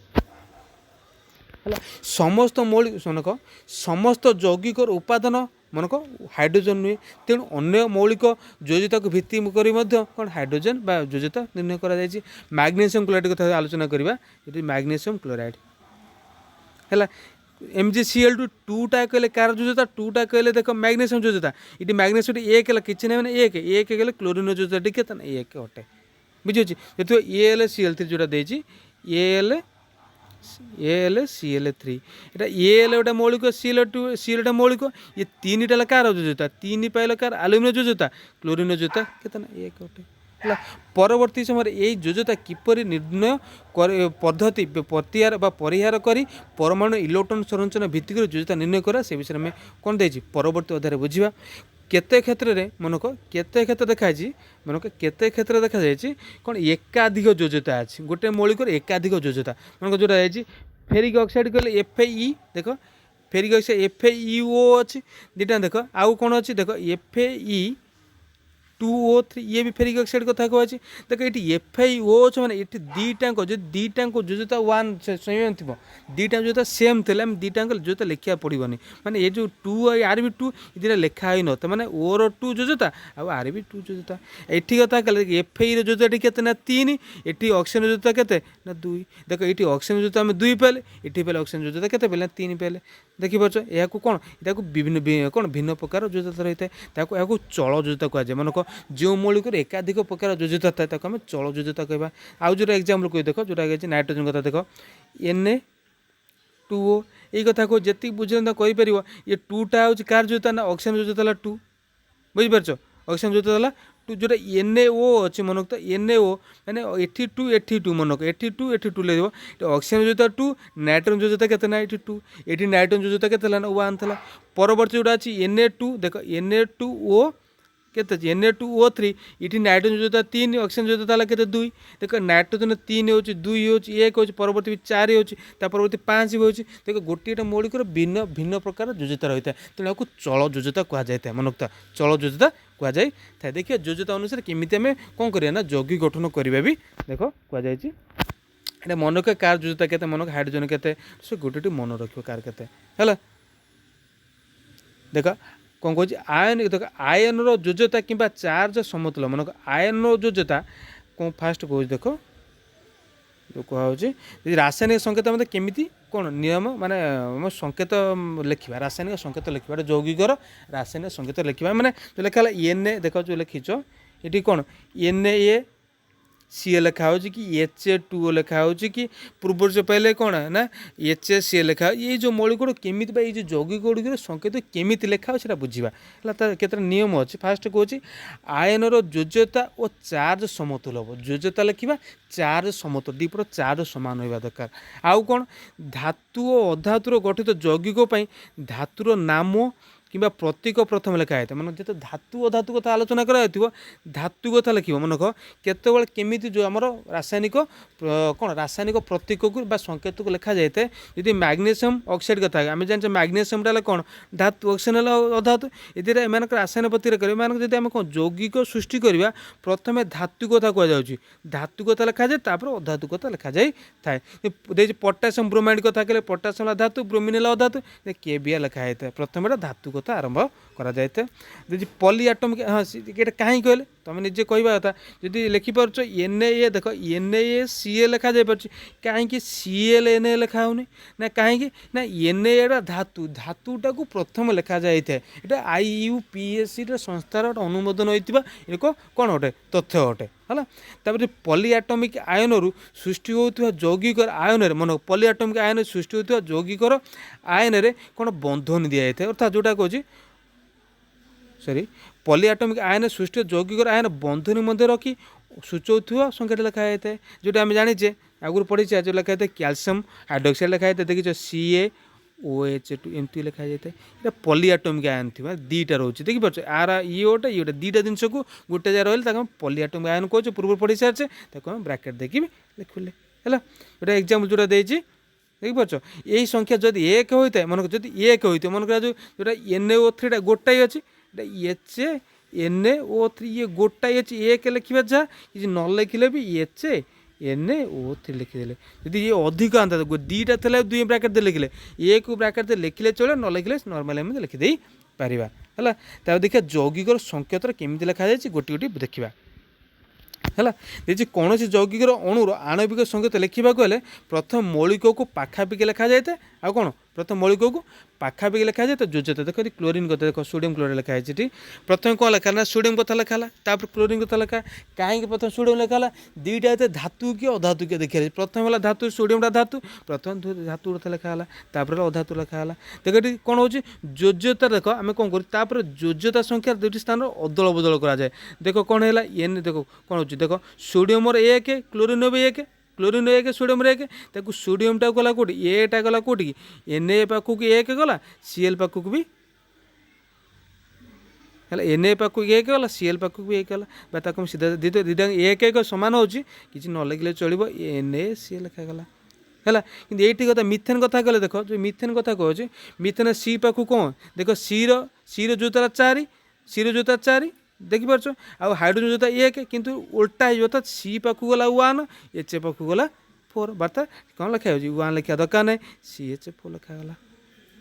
[SPEAKER 1] है। समस्त मौलिक मनक समस्त यौगिक उपादान मनक हाइड्रोजन नुहे तेणु अन्य मौलिक योजिता को भित्ति करी कौन हाइड्रोजन बा योजिता निर्णय करा जायछि। मैग्नेशियम क्लोराइड कथा आलोचना करबा ये मैग्नेशियम क्लोराइड है। MgCl2 2टा कहले कार योजिता 2टा कहले देख मैग्नेशियम योजिता ये मैग्नेशियम एक किसी ना मैंने एक कहले क्लोरीन योजिता टी एक अटे बुझे जो AlCl3 जोटा देछि AlCl3 এটা Al গোটা মৌলিক Cl2 Cl টা মৌলিক ये 3টা कार যোজতা 3 পাইল कार আলুমিনিয়াম যোজতা ক্লোরিন যোজতা কেতে না এক গোটে হলা। পরবর্তী সময় এই যোজতা কিপরি নির্ণয় পদ্ধতি প্রত্যাহার বা পরিহার করি পরমাণু ইলেকট্রন সংরচনা ভিত্তি করে যোজতা নির্ণয় করা সে বিষয়ে আমি কোন দেইছি পরবর্তী অধ্যায়ে বুঝিবা। केते क्षेत्र रे मनक केते क्षेत्र देखाई मनक केते क्षेत्र देखा जाए कौन एकाधिक योजता अच्छी गोटे मौलिक एकाधिक योजता मनक जोटा जाए फेरिक ऑक्साइड कहले FeE देख फेरिक ऑक्साइड FeO अच्छी दुटा देख आउ कौन अच्छी देख Fe2O3 ये भी फेरिक ऑक्साइड कथा कहछि देख ये FeO अच्छे मैंने ये दुईटाक जो दुईटाक योजता 1 सेम थी दुईटा जोता सेम थे दुईटा जोता लिखा पड़ोनी माने ये जो 2 आर भी 2 ये लिखा ही न मैंने ओर 2 जोजता आर भी 2 जोजता ये कथा कहले Fe जोजता के 3 ये ऑक्सीजन जोजता के 2 देख ये ऑक्सीजन जोजता आम 2 पाइले ये पाइले ऑक्सीजन जोजता के 3 पाइले देखिपार या कौन या विभिन्न कौन भिन्न प्रकार जोजता रही है चल जोजता कहुए मन जो मौलिक एकाधिक प्रकार योजिता थाए आम चल योजिता कहवा। आउ जो एग्जाम्पल कह देख जोटा नाइट्रोजन कथा देख Na2O यही कथा को जी बुझे कहीपर ये 2टा हूँ कार जोता ना ऑक्सीजन जोता 2 बुझिपार ऑक्सीजन जोता 2 जोटा NaO अच्छे मनक तो NaO मैंने 82 मनक 82 ले ऑक्सीजन जोता 2 नाइट्रोजन जोता के 2 ये नाइट्रोजन जोता के 1 था। परवर्ती जोटा अच्छी Na2 देख Na2O केते Na2O3 ये नाइट्रोजन जोता 3 ऑक्सीजन जोता के 2 देख नाइट्रोजन 3 हो 2 हो 1 हो परवर्ती 4 हो परवर्ती 5 भी हो देख गोटे मौलिक भिन्न भिन्न प्रकार योजिता रही है तेणु आपको चल योजिता कहुए मनोक्ता चल योजिता कहुए था। देखिए योजिता अनुसार केमी आम कौन करिया ना यौगिक गठन करिया भी देख कहुए मनक कार योजिता के मनक हाइड्रोजन के गोटे मन रखियो कार के देख कौन कह आयन देख आयन योजता कि चार्ज समतुल्य मनक आयन योजता कौन फास्ट कह देख जो कहुच्छे रासायनिक संकेत मतलब केमी कौन नियम माने संकेत लिखा रासायनिक संकेत लिखा यौगिकर रासायनिक संकेत लिखा माने जो लिखा Na देख जो लिखिच ये कौन NaCl लिखा हो कि Ha2O लिखा हो कि पूर्व से पहले कौन है ना HCl लिखा ये जो मौलिक केमी ये जो यौगिक गुड़िक संकेत केमी लिखा हो बुझा केत नियम अच्छे फास्ट कौच आयन योजता और चार्ज समतुल्य हम योजता लिखा चार्ज समतुल्य दीपर चार्ज सामान होगा दरकार। आउ कौन धातु और अधातुर गठित यौगिक धातुर नाम कि प्रतीक प्रथम लिखा है मन जो धातु अधातु कथा आलोचना कर धातु कथा लिख मनक केतबेले केमी जो आम रासायनिक कौन रासायनिक प्रतीक को संकेत को लिखा जाए यदि मैग्नेशियम ऑक्साइड कथा आम जाने मैग्नेशियम कौन धातु ऑक्सीजन अधातु ये एम रासायन प्रतीक करें आम कौन यौगिक सृष्टि करवा प्रथम धातु कथा कहुच्छी धातु कथा लिखा जाए अधातु कथा लिखा जाए थाए पोटासियम ब्रोमाइड कथा कहले पोटासियम धातु ब्रोमिन अधातु केबिया लिखा है प्रथम धातु कथा आरंभ करा जाए जी पॉली एटॉमिक हाँ ये कहीं कहले तुम निजे कहवा कथा जदि लिखिपार Na देख NaCl लिखा जाए कहीं Cl Na लिखा होनी ना कहीं ना Na धातु धातुटा को प्रथम लिखा जाए ये IUPAC संस्थार अनुमोदन होता एक कौन अटे तथ्य अटे है। तापर पॉली एटॉमिक आयन सृष्टि होता यौगिक आयन मन पॉली एटॉमिक आयन सृष्टि होता यौगिक आयन कौन बंधन दि जाए अर्थात जोटा कह सॉरी पॉली एटॉमिक आयन सृष्टि यौगिक आयन बंधन मध्य रखी सूचौवा संख्या लिखा जाए जोटा आम जाने आगुरी पढ़ी जो लिखा है कैल्शियम हाइड्रोक्साइड लिखा है देखिए CaOH2 एमती लिखा जाए ये पॉली एटॉमिक आयन थी दुईटा रोचे देखिए आर ये गोटे दुईटा जिनस को गोटे जगह रही पॉली एटॉमिक आयन कहे पूर्व पढ़ी सारे ब्राकेट देखिए लिखिले है गोटे एग्जाम्पल जोटा देती देखिपार यही संख्या जदि 1 होता है मन जब 1 होता मन कर जो NaO3 गोटाए अच्छी HNaO3 ये गोटाए अच्छी 1 लिखा जहाँ कि न लिखिले भी HNaO3 लिखिदे यदि ये अधिक आंता दुईटा थे 2 ब्राकेट दे लिखिले 1 ब्राकेट दे लिखिले चलो न लिखिले नॉर्मल आम लिखिदे पारिबा है। तापर देखिए यौगिकर संकेतर केमी लिखा जाए गोटे गोटे देखा है। देखिए कौन सी यौगिकर अणुर आणविक संकेत लिखा गले प्रथम मौलिक को पाखापाखि लिखा जाए आ कौन प्रथम मौलिक को पाखापाखि लिखा जाए तो योजता देख क्लोरीन कथा देख सोडियम क्लोराइड लिखा है प्रथम कौन लिखा ना सोडियम कथा लिखाला तापर क्लोरीन कथा लिखा कहीं प्रथम सोडियम लिखाला दुईटा धातु कि अधातु किए देखा प्रथम है धातु सोडियमटा धातु प्रथम धातु कथा लिखाला तापर अधातु लिखाला देख ये कौन हो योज्यता देख आम कौन कर योज्यता संख्या दुईटी स्थान अदल बदल कराए देख कौन है एन देख कौन हो देख सोडियम 1 क्लोरीन 1 क्लोरीन 1 सोडियम 1 ताकू सोडियमटा गला कौटी एटा गला कौटी Na पाखक 1 गला Cl पाखक भी है Na पाखक 1 गला Cl पाखक भी 1 गला सीधा दुईटा 1 सामान हो न लिखले चलो NaCl लिखागला है कि ये कथा मिथेन कथा कहले देख जो मिथेन कथा कहे मिथेन सी पाखक कौन देख सी जोतारा 4 सी जोता 4 देखिपार आ हाइड्रोजन जोता 1 किंतु उल्टा हो सी पाखक गला 1 H पाखक गला 4 बार्ता कौन लिखा हो 1 लिखा दरकार ना CH4 लिखागला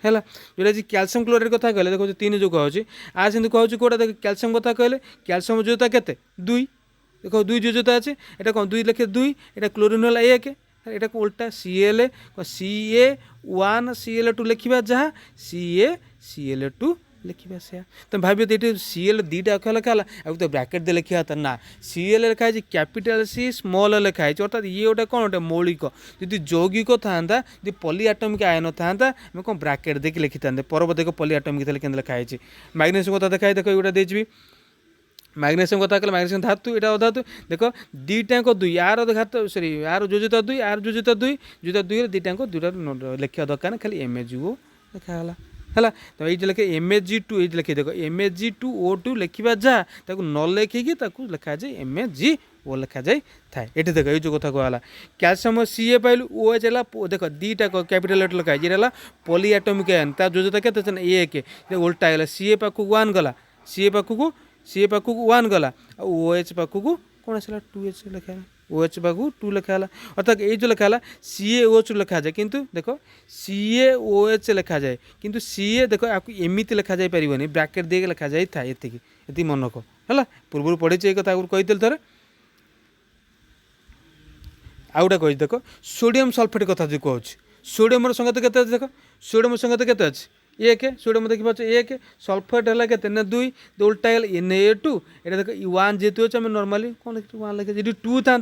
[SPEAKER 1] है। जोटा कैल्शियम क्लोराइड कथा कहले देखो 3 जो कहे आज से कहे कौटा देख कैल्शियम कथा कहले कैल्शियम जोता के 2 देख 2 जोता अच्छे यहाँ कौन 2 लिखे 2 यहाँ क्लोरीन है 1 यहाँ को उल्टा Ca1 Cl2 लिखा जहाँ Cl2 लिखा से तुम भाव ये Cl 2टा अक्षर लिखा है तो ब्रैकेट दे लिखा था ना Cl लिखा है कैपिटल C स्मॉल लिखाई अर्थात ये गोटे कौन गोटे मौलिक जी यौगिक था जी पॉलीएटॉमिक आयन था मैं कौन ब्रैकेट देखिए लिखी था परवर्त पॉलीएटॉमिक लिखाई मैग्नेशियम कथा देखा देख ये देवी मैग्नेशियम कथा कहले मैग्नेशियम धातु यहाँ अधातु देख दुईटाक 2 यार धातु सॉरी यार जोजता 2 यार जोजता 2 जोता 2 दुईटाक 2टा लिखा दरकार खाली MgO लिखागला है। तो ये लिखे Mag2 ये लिखे देख Mag2O2 लिखा जहाँ ताको न लिखिकी लिखा जाए MgO लिखा जाए थाए ये देख ये जो कथा कहला कैल्शियम Ca पाइल OH है देख 2टा कैपिटल लेटर लिखा है पॉलीएटॉमिक आयन तार जोजता के 1 उल्टा है Ca पाखक 1 गला Ca पाखक 1 गला OH पाखक कौन आसला 2H लिखा OH पाखक 2 लिखाला अर्थात ये जो लिखाला CaOH लिखा जाए किंतु देख CaOH लिखा जाए किंतु Ca देख आपको एमती लिखा जाए पारिबनी ब्रैकेट दे लिखा जाए था ये मन रख है पूर्व पढ़ी ये कथा कही थे आउटा कही देख सोडियम सल्फेट कथा जो कहूँ सोडियम संगत के देख सोडियम संगत के अच्छे 1 सोडियम देखिए 1 सल्फेट है के 2 उल्टा है Na2 ये देख 1 जेहतु अच्छे आम नॉर्मली कौन लिखे 1 लिखे जी 2 था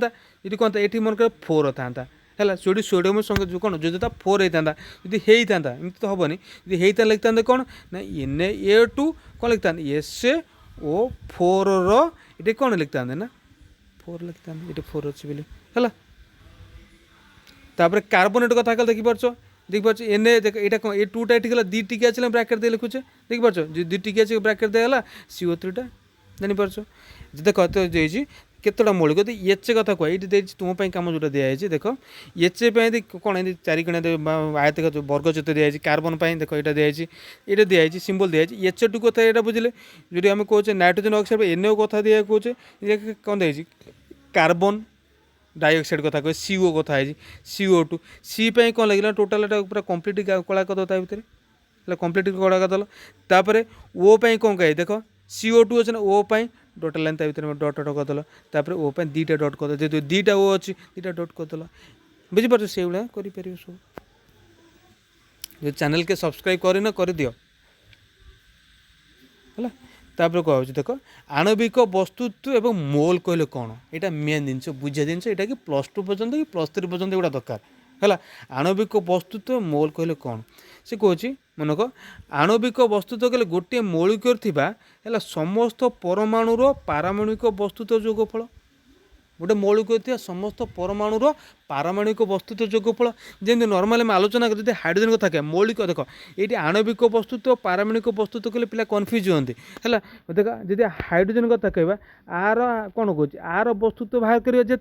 [SPEAKER 1] जी कौन था ये मन कर 4 था है सोडियम संगे जो कौन जो 4 होता जी होता एमती तो हेनी जी होता लिखता कौन ना Na2 कौन लिखता SO4 ये कौन लिखता ना 4 लिखता ये 4 अच्छे बोली है। तापर कार्बोनेट कथा कल देखिपार एन देख यहाँ कौन ये 2टा ये 2 टिके आछे ब्रैकेट दे लिखुचे देखिपार जो 2 टिके अच्छे ब्रैकेट देला CO3 जानीपार देख तो केतटा मौलिक तो एच कथा कह ये तुम कम जो दिखाई देख एच कौन 4 कणा आयत वर्ग चित्र दिखाई कार्बन देख यहाँ दिखाई ये दिखाई सिंबल दिखाई H2 कथा यहाँ बुझे जो आम कहे नाइट्रोजन ऑक्साइड NO कथा दिया कहे कौन देखिए कार्बन डाइऑक्साइड कथा कहे CO कथा है CO2 सी कौन लगे टोटाल पूरा कंप्लीट कला कर भितर कंप्लीट कला करदेल तापर O कौन कहे देख CO2 अच्छे O डॉट लाइन भितर डट डट करदेल तापर O 2टा डट कर जेहतु 2टा O अच्छी 2टा डट करदेल बुझीपार से भाया कर सब जो चैनल के सब्सक्राइब करना कर दियो है। तापर कह देख आणविक वस्तुत्व एवं मोल कहले कौन यहाँ मेन जिन बुझा जिन यहाँ कि +2 पर्यंत कि +3 पर्यंत एगुड़ा दरकार है। आणविक वस्तुत्व मोल कहले कौन से कहे मनक आणविक वस्तुत्व कहले गोटे मौलिक है समस्त परमाणुर पारमाणविक वस्तुत्व जोगफल गोटे मौलिक समस्त परमाणुर पारमाणविक वस्तुत्व जोगफल जमी नर्माली आम आलोचना कर हाइड्रोजन कथा क्या मौलिक देख ये आणविक वस्तुत्व पारमाणविक वस्तुत्व कहले पिला कन्फ्यूज होती है देख जब हाइड्रोजन कथा कह आर कौन कौच आर वस्तुत्व बाहर कर जी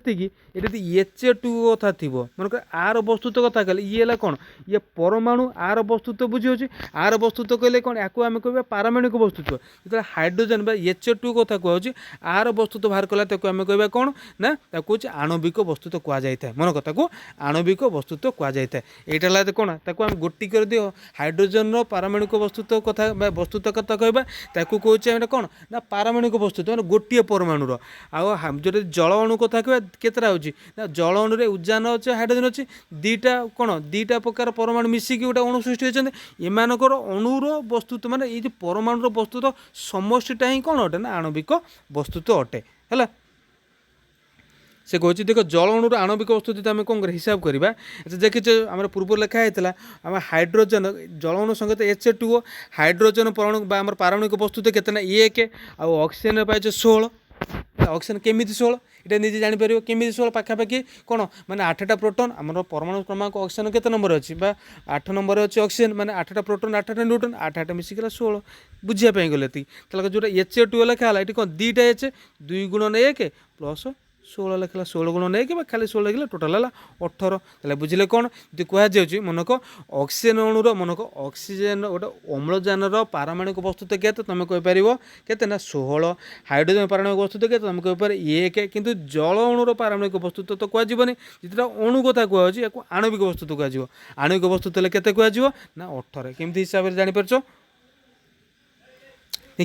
[SPEAKER 1] H2 कथा थी मनकर आर वस्तुत्व कथा कहले ये कौन ये परमाणु आर वस्तुत्व बुझे आर वस्तुत्व कहले कौन या आम कह पारमाणविक वस्तुत्व जो हाइड्रोजन H2 कथा कहे आर वस्तुत्व बाहर कला आम कह कौन ना कौच आणविक वस्तुत्व कहुए मन कथा को आणविक वस्तुत्व कहुए यहाँ कौन ताको आम गोटी कर दियो हाइड्रोजन पारमाणविक वस्तुत्व कथा वस्तुत्व कथा कहवा कौचे कौन ना पारमाणविक वस्तुत्व मैंने गोटे परमाणुर जो जल अणु कथा कह केतटा हो जल अणु उजान अच्छे हाइड्रोजन अच्छे दीटा कौन दीटा प्रकार परमाणु मिसिकी गोटे अणु सृष्टि होती एमानकर अणुर वस्तुत्व माने ये परमाणुर वस्तुत्व समष्टिटा ही कौन अटे ना आणविक वस्तुत्व अटे है से कहे देख जल अणुर आणविक वस्तुत्व आम कौन हिसाब करवा अच्छा देखिए आम पूर्व लिखा होता आम हाइड्रोजन जल अणु संगत H2 हाइड्रोजन परमाणु पारमाणविक वस्तुत्व केतना 1 आउ ऑक्सीजन पाइछ 16 ऑक्सीजन केमी 16 ये निजे जापर केमी 16 पाखापाखि कौन मैंने 8टा प्रोटोन आम परमाणु क्रमांक ऑक्सीजन केते नंबर अच्छी 8 नंबर अच्छी ऑक्सीजन मैंने 8टा प्रोटोन 8टा न्यूट्रन 8 मिसिकला 16 बुझापी गले जो H2 लिखा है ये कौन 2टा H 2 गुणन 1 प्लस 16 लिखला 16 गुण नहीं कि खाली 16 लिखला टोटाल है 18 ताले बुझिले कौन जो कहुच्छे मनक ऑक्सीजन अणुर मनक ऑक्सीजन गोटे अम्लजान पारमाणविक वस्तुत्व क्या तुम कहीपर के 16 हाइड्रोजन पारमाणविक वस्तुत्व क्या तुम कहीपर 1 किंतु जल अणुर पारमाणविक वस्तुत्व तो कहनी जितना अणु कथा कहुच्छे या आणविक वस्तुत्व कह आणविक वस्तुत्व के कहना 18 केमती हिसाब से जापर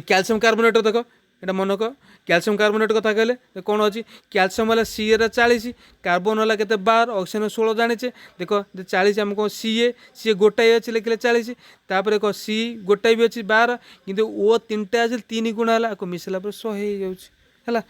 [SPEAKER 1] कैल्शियम कार्बोनेट देख এটা মনে কর ক্যালসিয়াম কার্বনেট কথা কলে কোণ অছি ক্যালসিয়াম হল সিএ 40 কার্বন হল কেতে 12 অক্সিজেন 16 জানিছে দেখ 40 আমি কোণ সিএ গোটাই আছে লিখলে 40 তারপরে কহ सी গোটাই বি আছে 12 কিন্তু ও তিনটা আছে 3 গুণ হল আকু মিশিলা পরে 100 হয়ে যাচ্ছে है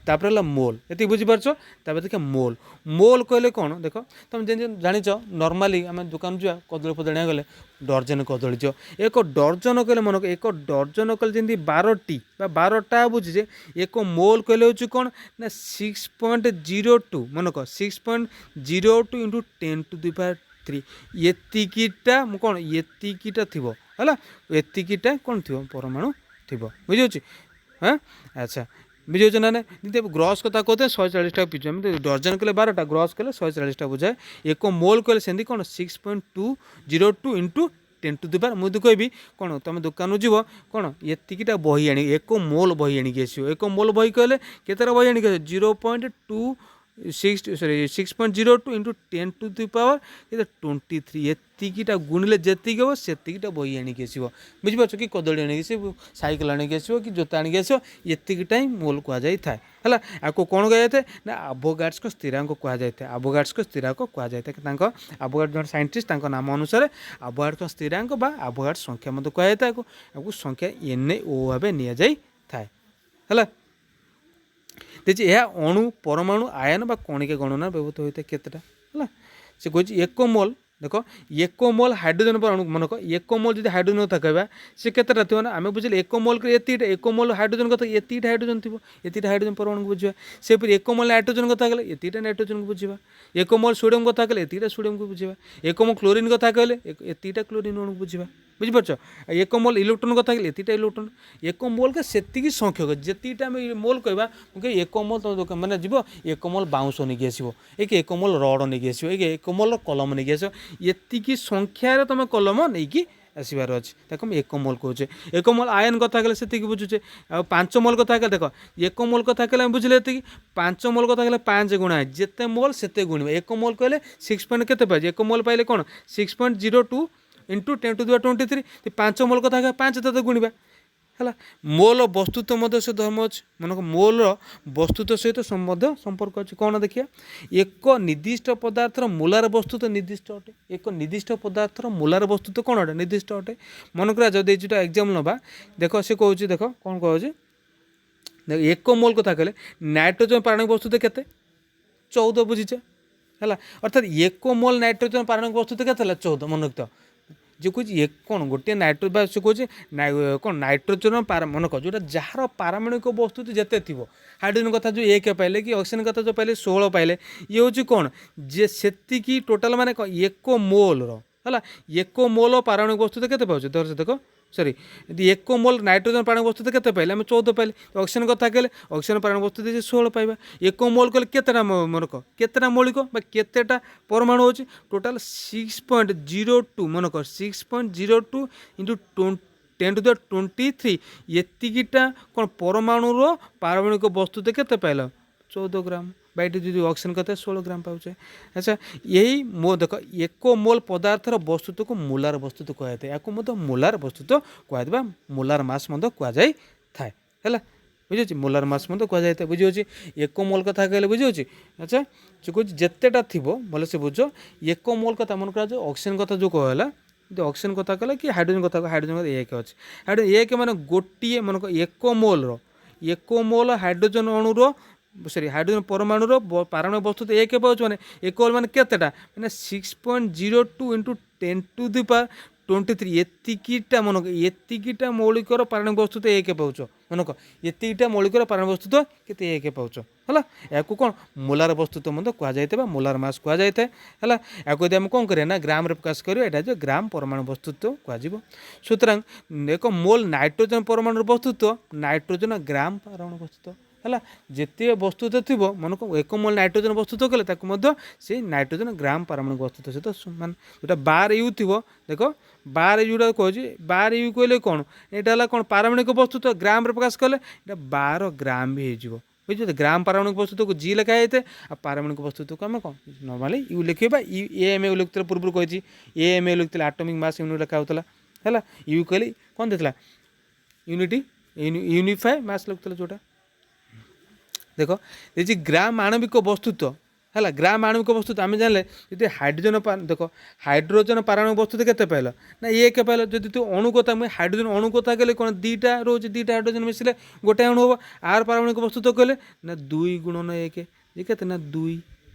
[SPEAKER 1] तापर है मोल ये बुझीपार तापर देखिए मोल मोल कहले कौन देख तुम जाच नॉर्मली आम दुकान जा कदली फदली गले डर्जन कदली जो एक डर्जन कहले मन एक डर्जन कहले जमी 12टी 12टा बुझे एक मोल कहले हूँ कौन ना 6.02 मन कह 6.02 इंटू 10⁻³ एतिकीटा कौन एतिकीटा थी है एतिकीटा कौन थी परमाणु थी बुझे हाँ अच्छा बुझे ना ग्रॉस कथा कहते हैं 140टा पिछू डर्जन कले 12टा ग्रॉस कले 140टा बुझाए एक मोल कले से कौन 6.202 इंटू 10⁻⁴ मुझे कहबी कौन तुम दुकान जीव कौन एतिकीटा बही आनी एक मोल बही आनिक आसो एक मोल बही कहले केतटा बही आनिक 6.02 इंटू 10⁻23 एतिकीटा गुणिले जी हम सेतिकीटा बही आनिक आसो बुझीपार कि कदली आनिक साइकेल आनिक आसो कि जोता आनिक आसो एतिकीटा ही मोल कहुए है आपको कौन कहुए ना एवोगाड्स स्थिरांक कहुए एवोगाड्स स्थिरांक कहुए एवोगाड्स जन साइंटिस्ट नाम अनुसार एवोगाड्स स्थिरांक एवोगाड्स संख्या मत कहुए आपको संख्या NaO भाव नि जाए है देखिए यह अणु परमाणु आयन बा कणिका गणना व्यवहृत होता है केतटा है से कहे एक मोल देख एक मोल हाइड्रोजन परमाणु मन को एक मोल जब हाइड्रोजन कथा कहवा से केतटा थी ना आम बुझे एक मोल एक मोल हाइड्रोजन कथा एतिटा हाइड्रोजन थी एतिटा हाइड्रोजन परमाणु को बुझा से एक मोल नाइट्रोजन कथा कहले एतिटा नाइट्रोजन को बुझा एक मोल सोडियम कथा कहले एतिटा सोडियम को बुझा एक मोल क्लोरीन कथा कहले एतिटा क्लोरीन अणु को बुझा बुझीपार एक मोल इलेक्ट्रोन कथा कहले एतिटा इलेक्ट्रोन एक मोल के सेतिकी संख्यक जेतिटा मोल कहवा एक मोल तुम मैंने जीव एक मोल बाउंस नहीं आसो एक मोल रड नहीं आसो एक मोल कलम नहीं आसो एतिकी संख्यार तुम कलम नहीं आसबार अच्छे देखो एक मोल कहे एक मोल आयन कथा कहले से बुझुचे आ 5 मोल कथा कहले देख एक मोल कथा कहले बुझे 5 मोल कथा कहले 5 गुणा जिते मोल से गुणवा एक मोल कहले 6 पॉइंट के पाए एक मोल पाइले कौन 6.02 इंटू 10⁻23 5 मोल कथा 5 तो गुणवा है मोल वस्तुत्व मध्य से धर्म अच्छे मन मोल वस्तुत्व सहित संपर्क अच्छे कौन देखिए एक निर्दिष्ट पदार्थर मूलार वस्तुत्व निर्दिष्ट अटे एक निर्दिष्ट पदार्थर मूलार वस्तुत्व कौन अटे निर्दिष्ट अटे मन करा जब जो एग्जाम नवा देख से कहे देख कौन कहे देख एक मोल कथा कहले नाइट्रोजन पारमाणविक वस्तुत्व केते 14 बुझीचे है अर्थात एक मोल नाइट्रोजन पारमाणविक वस्तुत्व केते 14 मन रखता जे कौन एक कौन गोटे नाइट्रो से कौन कौन नाइट्रोजन मन कर जो जार पारमाणविक वस्तु जिते थी हाइड्रोजन कथा जो एक पाइले कि ऑक्सीजन कथा जो पाइले 16 पाइले ये हूँ कौन जे से टोटाल माने एक मोल है एक मोल पारमाणविक वस्तु के पाचे देख सॉरी यदि एक मोल नाइट्रोजन पारमाणविक वस्तु के पाइले आम 14 पाइले ऑक्सीजन कथा कहले ऑक्सीजन पारमाणविक वस्तु 16 पाइबा एक मोल कहले केतेटा मनक केतेटा मौलिक केतेटा परमाणु होची टोटाल 6.02 मनक 6.02 इंटू 10⁻23 एतिकिटा कौन परमाणुर पारमाणविक वस्तु के पाइल 14 ग्राम बैठी जो ऑक्सीजन कहते 16 ग्राम पाचे। अच्छा यही मो देख एक मोल पदार्थर वस्तुत्व को मोलार वस्तुत्व कहते हैं या मोलार वस्तुत्व कहते मोलार मास कहुई थाए है बुझे मोलार मास कहुई था बुझे एक मोल कथा कहले बुझे। अच्छा से कह जितेटा थी भले से बुझ एक मोल कथा मन कर ऑक्सीजन कथा जो कहला ऑक्सीजन कथा कहला कि हाइड्रोजन कथा हाइड्रोजन एक अच्छे हाइड्रोजन एक मैंने गोटे मन एक मोल हाइड्रोजन अणुर सॉरी हाइड्रोजन परमाणुर पारमाणविक वस्तु तो एक पाँच मैंने एक मैंने केतेटा मैंने 6.02 इंटू 10⁻23 एतिकिटा मनक एतिकिटा मौलिकर पारमाणविक वस्तु तो एक पाच मनक एतिकिटा मौलिकर पारमाणविक वस्तु तो केते एक पाच है या कौन मोलार वस्तुत्व मत कहुई मोलार मास कहुई है या आम कौन करें ना ग्राम प्रकाश करें यहाँ जो ग्राम परमाणु वस्तुत्व कह सुतराং एक मोल नाइट्रोजन परमाणु वस्तुत्व नाइट्रोजन ग्राम परमाणु वस्तुत्व है जिते वस्तुत्व थी मन को एक मोल नाइट्रोजन वस्तुत्व कले से नाइट्रोजन ग्राम पारमाणविक वस्तुत्व सहित मान जो बार यू थी देख बार यूटा कहे बार यू कहले कौन यहाँ कौन पारमाणविक वस्तुत्व ग्राम प्रकाश कले 12 ग्राम भी हो बुझे ग्राम पारमाणविक वस्तुत्व को जी लिखाई थे आ पारमाणविक वस्तुत्व को आम कौन नॉर्मली यू लिखे एम ए लिखुला पूर्व कही एम ए लिखुला एटॉमिक मास यूनिट लिखा होता है यू कहले कौन देता यूनिटी यूनिफाई मास लिखुला जोटा देख ये ग्राम आणविक वस्तुत्व है ग्राम आणविक वस्तुत्व आम जानले जी हाइड्रोजन देख हाइड्रोजन पारमाणविक वस्तुत्व के पाइल ना एक पाइल जब तू अणु कथा मुझे हाइड्रोजन अणु कथा कहले कौन दुईटा रोज दुईटा हाइड्रोजन मिसिले गोटे अणु हम आर पारमाणविक वस्तुत्व कहले ना 2 गुणन 1 ये कहते ना 2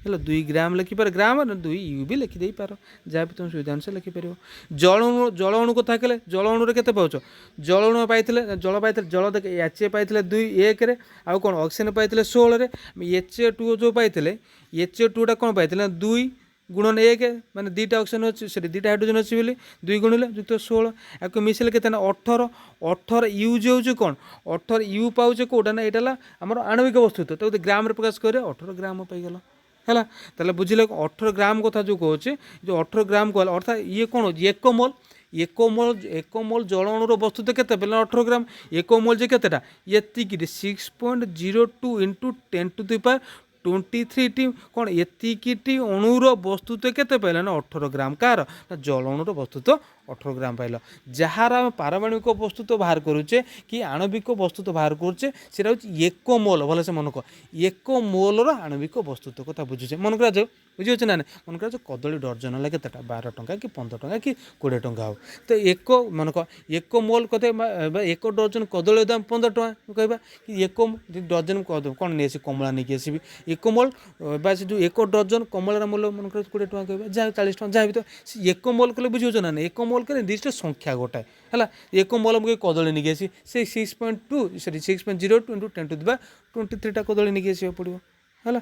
[SPEAKER 1] है 2 ग्राम लिखिपार ग्राम ना 2 यू भी लिखिदे पार जहाँ भी तुम सुविधा अनुसार लिखिपर जल अणु कथा कहले जल अणु के पाच जल अणु पाई जल पाई जल देख एच पाई 2 1 आउ कौन ऑक्सीजन पाई 16 H2 जो पाई H2टा कौन पाई 2 गुणन 1 माने दुईटा ऑक्सीजन अच्छे सॉरी दुईटा हाइड्रोजन अच्छी बोली 2 गुणिले जुक्त 16 या मिसेल के 18 यू जो कौन 18 यू पाचे कौटा ना यहाँ आम आणविक वस्तुत्व तो ग्राम प्रकाश करे 18 ग्राम पाईगल है ताले बुझे 18 ग्राम कथा जो कहे जो 18 ग्राम कहला अर्थात ये कौन एक मोल जल अणुर वस्तुत्व के 18 ग्राम एक मोल जे केतेटा ये 6.02 इंटू 10⁻23 टी कौन एतिकी अणुर वस्तुत्व के पाइल ना 18 ग्राम कार ना जल अणुर वस्तुत्व 18 ग्राम पाइल जार आम पारमाणविक वस्तुत्व बाहर करुचे कि आणविक वस्तुत्व बाहर करुचे सेटा हूँ एक मोल भले से मन कर एक मोलर आणविक वस्तुत्व कथा बुझुचे मन करा जाऊ बुझे ना मन करा कदली डर्जन है केतेटा 12 टंका कि 15 टंका कि 20 टंका हो तो एक मन कर एक मोल कथे एक डर्जन कदली दाम 15 टंका कहवा कि एक डर्जन कौन नहीं आसी कमला नहीं आसबि एक मोल बा से जो एक डर्जन कमलार मूल्य मन कर 20 टंका कहवा जहाँ 40 टंका जहाँ भी तो एक मोल कले बुझे ना एक मोल कले निर्दिष्ट संख्या गोटाए है एक मोल मुझे कदली नहीं आसी से 6.2 सॉरी 6.02 इंटू 10⁻23 कदली नहीं आसवा पड़ो है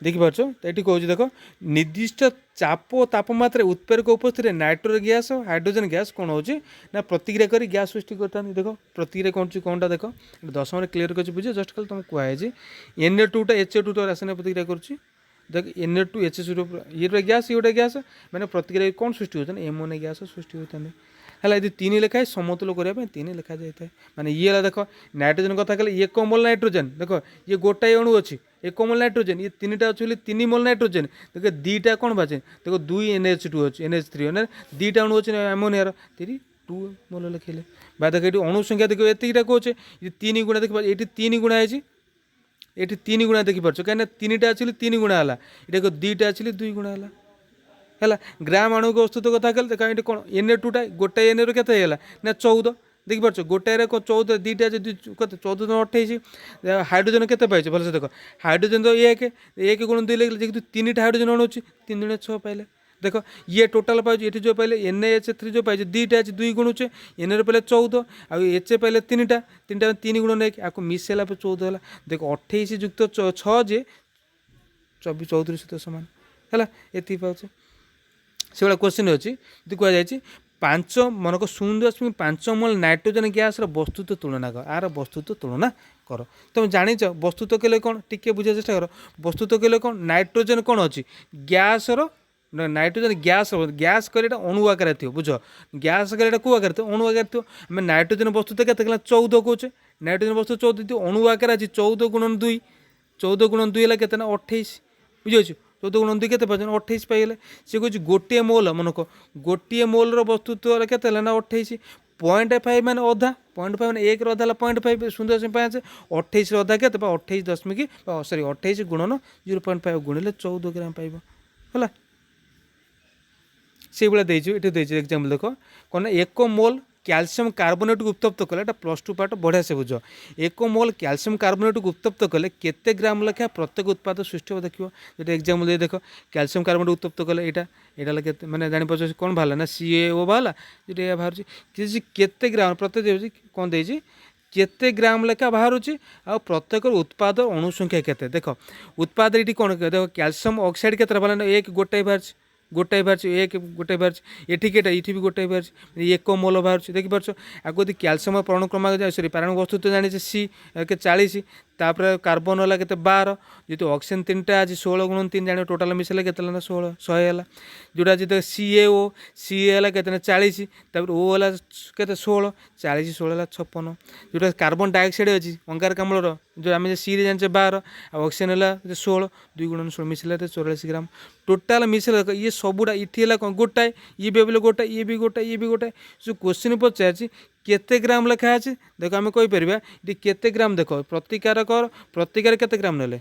[SPEAKER 1] देखिपार तो ये कौच देख निर्दिष्ट चाप तापमात्रा उत्प्रेरक उपस्थित नाइट्रोजन गैस हाइड्रोजन गैस कौन हो ना प्रतिक्रिया कर गैस सृष्टि करता देख प्रतिक्रिया कौन कौनटा देख 10 में क्लीयर कर बुझे जस्ट कल तुमको कहुए Na2 HO2 रासायनिक प्रतिक्रिया कर देख Na2HO ये गैस ये गैस मैंने प्रतिक्रिया कौन सृष्टि होता है एमोनिया गैस सृष्टि होता है यदि 3 लिखाए समतुल करने 3 लिखा जाए माने ये देख नाइट्रोजन कथा कहले एक मोल नाइट्रोजन देख ये गोटाए अणु अच्छी एक मोल नाइट्रोजन ये 3टा अच्छे 3 मोल नाइट्रोजन देख 2टा कौन बाजे देख 2 NH2 अच्छे NH3 2टा अणु अच्छे एमोनियार 2 मोल लिखिले बा देख ये अणु संख्या देख एतिटा कहे ये 3 गुणा देख ये 3 गुणा है ये 3 गुणा देखिपार कहीं 3टा अच्छे 3 गुणा है ये 2टा अच्छे 2 गुणा है ग्राम आणविक वस्तुत्व कथा कहले कहीं कौन Na2 गोटे एन रो के ना 14 देखिपार गोटाए 14 दुईटा कत 14 28 हाइड्रोजन के भलसे देख हाइड्रोजन तो 1 1 गुण 2 लगे जेहेतु 3टा हाइड्रोजन अणु अच्छी 3 दूनी 6 पाइले देख ये टोटाल पाई ये जो पाइले NaH3 जो पाई 2टा अच्छे 2 गुणुचे एन पाइले 14 आउ एच पाइले 3टा 3 गुण नहीं आपको मिसेला 14 है देख 28 युक्त 6 जे 24 34 सहित सामान है ये पाचे से भाई क्वेश्चन अच्छी कहुई 5 मनक 0.5 मोल नाइट्रोजन गैस वस्तुत्व तुलना कर आर वस्तुत्व तुलना कर तुम जाच वस्तुत्व कले कौन टी बुझा चेष्टा कर वस्तुत्व कले कौन नाइट्रोजन कौन अच्छी गैस नाइट्रोजन गैस कहले अणु आकार थी बुझ गैस कहले कौ आकार थो अणु आकार थो आम नाइट्रोजन वस्तुत्व के 14 कौचे नाइट्रोजन वस्तु 14 अणु आकार अच्छी 14 गुणन 2 14 गुणन 2 है के 28 बुझे 14 गुण 2 के 28 पाइले सी कह गोटे मोल मनक गोटे मोल वस्तुत्व के 28 0.5 मान अधा 0.5 मान 1 अधा 0.5 0.5 28 अधा के 28 सॉरी 28 गुणन 0.5 गुणिले 14 ग्राम पाइब है से भाई देती एग्जाम्पल देख कौन 1 मोल कैल्शियम कार्बोनेट को उत्तप्त कले +2 पार्ट बढ़िया से बुझ 1 मोल कैल्शियम कार्बोनेट को उत्तप्त कले केते ग्राम लेखा प्रत्येक उत्पाद सृष्टि हो देखिए जो एग्जाम्पल दे देख कैल्शियम कार्बोनेट उत्तप्त कले यहाँ के मैंने जापर कौन बाहर ना CaO बाहर जो बाहर केते ग्राम प्रत्येक कौन दे केते ग्राम लेखा बाहर आ प्रत्येक उत्पाद अणुसंख्या केते देख उत्पाद ये कौन देख कैल्शियम ऑक्साइड के बाहर 1 गोटाए बाहर गोटाए बाहर 1 गोटाए बाहर ये भी गोटाए बाहर 1 मोल बाहर देखिपार आगे यदि कैल्शियम प्रण क्रमांक सॉरी पारण वस्तु तो जाने C के 40 तापर कार्बन है के 12 जी ऑक्सीजन 3टा आज 16 गुण 3 जाने टोटाल मिसले के 16 100 है जोटा जी CaO C है के 40 तापर O है के 16 40 16 56 जोटा कार्बन डाइऑक्साइड अच्छी अंगारकाम्ल जो आम सी रे जाने 12 ऑक्सीजन है 16 2 गुण 16 मिसले 44 ग्राम टोटाल मिसले ये सबूटा ये कौन गोटाए ये भी बोले गोटाए ये भी गोटाए ये भी गोटाए जो क्वेश्चन पचार केते ग्राम लेखा अच्छे देख आम कहीपर ये केते ग्राम देख प्रतिकार कर प्रतिकार केते ग्राम नेले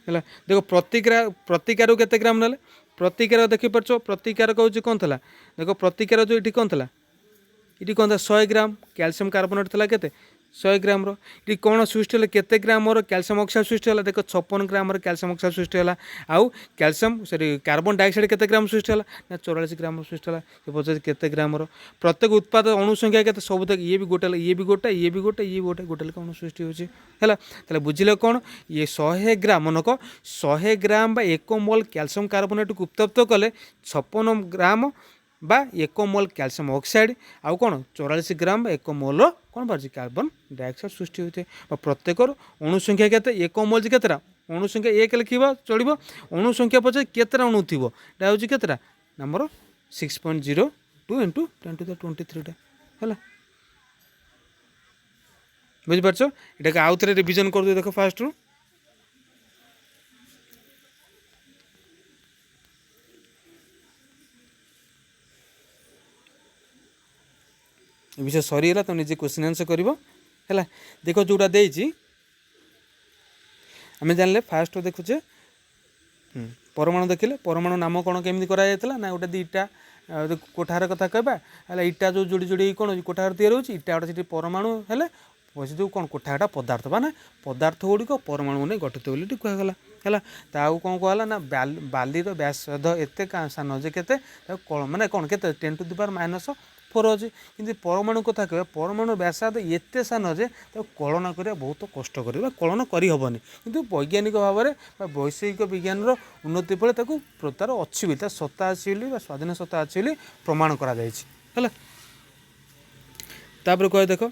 [SPEAKER 1] है देख प्रतिकार केते ग्राम नेले प्रतिकार देखिपार प्रतिकार हूँ कौन था देख प्रतिकार जो ये कौन था ये कौन था 100 ग्राम कैल्शियम कार्बोनेट था के 100 ग्राम ये कौन सृष्टि है केते ग्राम कैल्शियम ऑक्साइड सृष्टि है देख 56 ग्राम कैल्शियम ऑक्साइड सृष्टि है आउ कैल्शियम सॉरी कार्बन डाइऑक्साइड केते ग्राम सृष्टि है ना 44 ग्राम सृष्टि है पचास केते ग्राम प्रत्येक उत्पाद अणुसंख्या के सब तक ये भी गोटे ये भी गोटे ये भी गोटे ये गोटे गोटे अणु सृष्टि होगा बुझे कौन ये 100 ग्राम मनक 100 ग्राम 1 मोल कैल्शियम कार्बोनेट को उत्तप्त कले 56 ग्राम बा 1 मोल कैल्शियम ऑक्साइड आउ कौन 44 ग्राम 1 मोल कौन बाहर कार्बन डाइऑक्साइड सृष्टि होते प्रत्येक अणुसंख्या के 1 मोल केतरा अणुसंख्या 1 लिखा चलो अणुसंख्या पचे केतरा अणु थी यहाँ हूँ केतरा नंबर 6.02 × 10⁻23 है बुझिपार ये आउ थे रिविजन कर दे देख फास्ट रू विषय सरीगला तो निजे क्वेश्चन आंसर कर देख जोटा देजी आम जानले फास्ट देखुचे परमाणु देखिले परमाणु नाम कौन केमी कराइला ना गोटे 2टा कोठार कथा कहवा है इटा जो जोड़ी जोड़ी कौन कोठार तैयार होती इटा गोटे से परमाणु है जो कौन कोठाटा पदार्थ बा ना पदार्थ गुड़िक परमाणु नहीं गठित बोली कहगला है कौन कहला ना बालीर व्यासद एत सान जे के मानने कौन के 10⁻⁻⁴ अच्छे कि परमाणु कथा कह परमाणु व्यासाद एत सान जे कलना करा बहुत कष्ट कलना करहबनी कि वैज्ञानिक भाव में वैषयिक विज्ञान उन्नति फल तार अच्छी भी सत्ता अच्छी स्वाधीन सत्ता अच्छी प्रमाण कर कह देख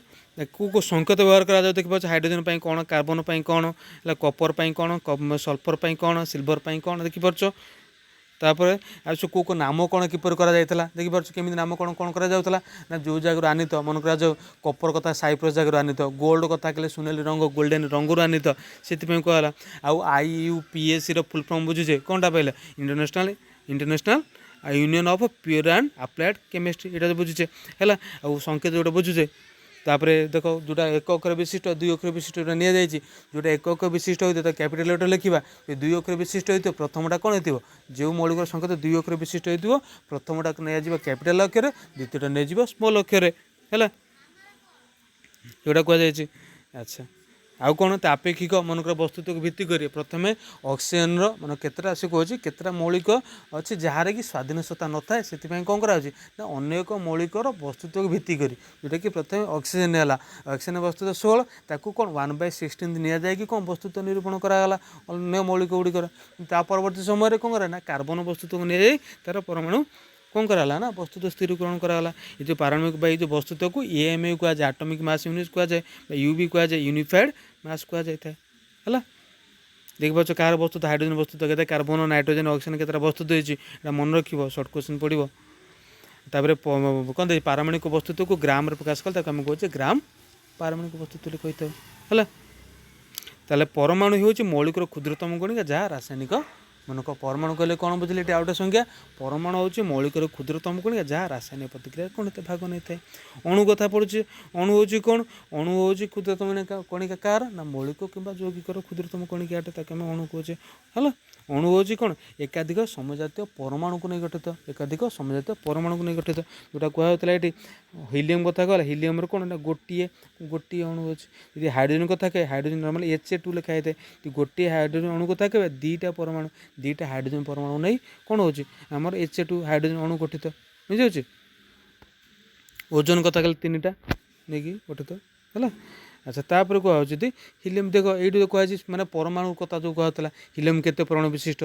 [SPEAKER 1] को संकेत व्यवहार करा देखिए हाइड्रोजन पर कौन कार्बन पर कौन कपर पर कौन सल्फर पर कौन सिल्वर पर कौन देखिपार तापर को नाम कौन किपर करा देखिपार केमी नाम कौन कौन करा ना जो जगह आनीत मन करा कपर कथा साइप्रस जगह आनीत गोल्ड कथा कहले सुनेली रंग गोल्डेन रंगरू आनीत से कहला आउ IUPAC फुल फॉर्म बुझुचे कौनटा पाइले international union of pure and applied chemistry ये बुझुचे है संकेत जोटा बुझुचे तापर देख जोटा 1 अक्षर विशिष्ट 2 अक्षर विशिष्ट नि जाइए जोटा 1 अक्षर विशिष्ट होता है कैपिटल लेटर लिखा 2 अक्षर विशिष्ट होता प्रथमटा कौन हो जो मौलिक संकेत 2 अक्षर विशिष्ट हो प्रथमटा नहीं कैपिटल अक्षर द्वितीयटा नहीं स्मॉल अक्षर है जोटा कहुई। अच्छा आउ कौन तो आपेक्षिक मनकर वस्तुत्व को भित्ति करें प्रथम ऑक्सीजन मान केतटा से कहूँ केतटा मौलिक अच्छे जार कि स्वाधीन सत्ता न थाए से कौन करा अनेक मौलिकर वस्तुत्व को भित्ति करी जोटा कि प्रथम ऑक्सीजन है ऑक्सीजन वस्तुत्व 16 ताकू कौन 1/16 नि जाए कि कौन वस्तुत्व निरूपण कराला अन्य मौलिक गुड़िकर परवर्ती समय कौन करा कार्बन वस्तुत्व को नहीं तार परमाणु कौन कराला ना वस्तुत्व स्थिरीकरण कराला ये जो पारमाणविक ये जो वस्तुत्व को एएमए कहुए एटॉमिक मास यूनिट कहुए यूबी कहुए यूनिफाइड मास कहुए है देख पाच कार वस्तुत्व हाइड्रोजन वस्तुत्व के कार्बन नाइट्रोजन ऑक्सीजन केतटा वस्तुत्व होता मन रख शॉर्ट क्वेश्चन पड़ो तापर कौन दे पारमाणविक वस्तुत्व को ग्राम प्रकाश कले आम कहे ग्राम पारमाणविक वस्तुत्व कही है ताले परमाणु हूँ मौलिकर क्षुद्रतम कणिका जहाँ रासायनिक मनक परमाणु कहले कौन बुझे ये आउटा संज्ञा परमाणु हूँ मौलिकर क्षुद्रतम कणिका जहाँ रासायनिक प्रतिक्रिया कौन भाग नहीं थाए अणु कथा पड़ुचे अणु हूँ कौन अणु हूँ क्षुद्रतम कणिका कार ना मौलिक कि यौगिकर क्षुद्रतम कणिकाटे आम अणु कहे है अणु हूँ कौन एकाधिक समजातीय परमाणु को नहीं गठित एकाधिक समजातीय परमाणु को नहीं गठित जोटा कहला ये हिलियम कथा कहला हिलियम कौन गोटे गोटे अणु अच्छे यदि हाइड्रोजन कथा कहे हाइड्रोजन नॉर्मल Ha2 लिखाई थाए गोटे हाइड्रोजन अणु कथा कहे दुईटा परमाणु दुईटा हाइड्रोजन परमाणु नहीं कौन हो आमर Ha2 हाइड्रोजन अणु गठित बुझे ओजोन कथा कहले 3टा नहीं गठित है। अच्छा तापर कह हिलियम देख ये कहुई माने परमाणु कथा जो कहला हिलियम केते परमाणु विशिष्ट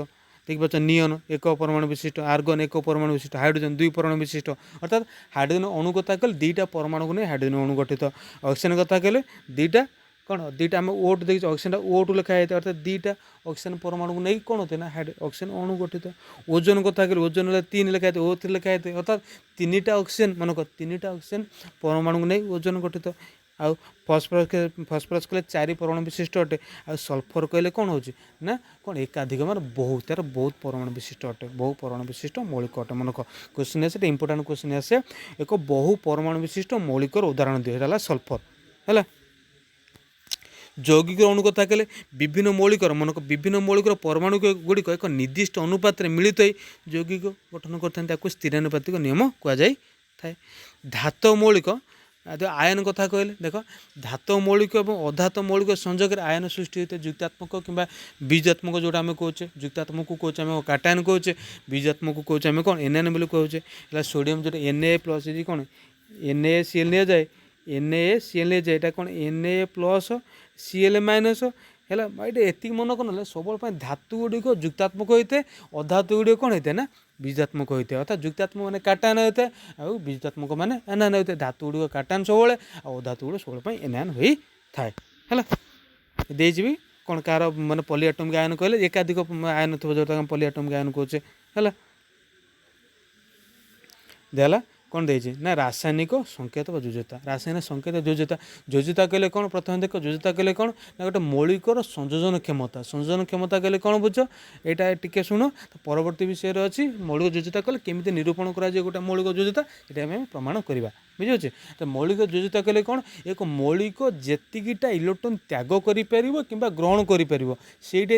[SPEAKER 1] देख पाच नियन 1 परमाणु विशिष्ट आर्गन 1 परमाणु विशिष्ट हाइड्रोजन 2 परमाणु विशिष्ट अर्थात हाइड्रोजन अणु कथा कहले 2टा परमाणु को नहीं हाइड्रोजन अणु गठित ऑक्सीजन कथा कहले 2टा कौन 2टा आम ओट देखिए ऑक्सीजन O2 लिखा है अर्थात 2टा ऑक्सीजन परमाणु को नहीं कौन होते ना ऑक्सीजन अणु गठित ओजोन कथा कहले ओजोन 3 लिखा है O3 लिखा है अर्थात 3टा ऑक्सीजन मानक 3टा ऑक्सीजन परमाणु को नहीं ओजोन गठित आउ फस्फरस कहले 4 परमाणु विशिष्ट अटे आ सल्फर कहले कौन हो ना कौन एकाधिक मान बहुत तार बहुत परमाणु विशिष्ट अटे बहु परमाणु विशिष्ट मौलिक अटे मन क्वेश्चन आसे इंपोर्टाट क्वेश्चन आसे एक बहु परमाणु विशिष्ट मौलिकर उदाहरण दिए सल्फर है। यौगिक अणु कथा कहले विभिन्न मौलिकर मनक विभिन्न मौलिकर परमाणु गुड़िक एक निर्दिष्ट अनुपात मिलित यौगिक गठन करते स्थिरानुपातिक नियम कहुई थाए। धातु मौलिक आयन कथा कहले देख धातु मौलिक और अधातु मौलिक संजोग आयन सृष्टि होता है युक्तात्मक कि बीजात्मक जोटा आम कहे युक्तात्मक को कहे आम काटायन कहे बीजात्मक को कहे आम कौन एनएन बोली कहे सोडियम जो Na+ यदि कौन NaCl नि जाए NaCl नि जाए कौन Na+ Cl- है ये एति मन कर ना सब धातु गुड़िक युक्तात्मक होता है अधातु गुड़िक कौन होता है ना बीजात्मक होता है अर्थात युक्तात्मक मैंने काटायन होता है और बीजात्मक मैंने एनायन होता है धातु गुड़िक काटायन सब और अधातु गुड़ सब एनायन हो थाए है देजी कौन कार मैंने पॉलीएटॉमिक आयन कहले एकाधिक आयन थो जो पॉलीएटॉमिक आयन कहे है देला कौन देजी ना रासायनिक संकेत जोजता रासायनिक संकेत जोजता जोजता कहले कौन प्रथम देख जोजता कहले कौन ना गोटे मौलिकर संयोजन क्षमता कहले कौन बुझ यहाँ टिके शुण परवर्ती विषय अच्छी मौलिक जोजता कहले केमी निरूपण कर गोटे मौलिक जोजता ये आम प्रमाण करवा बुझे तो मौलिक जोजता कहले कौन एक मौलिक जेतिकीटा इलेक्ट्रॉन त्याग करि ग्रहण कर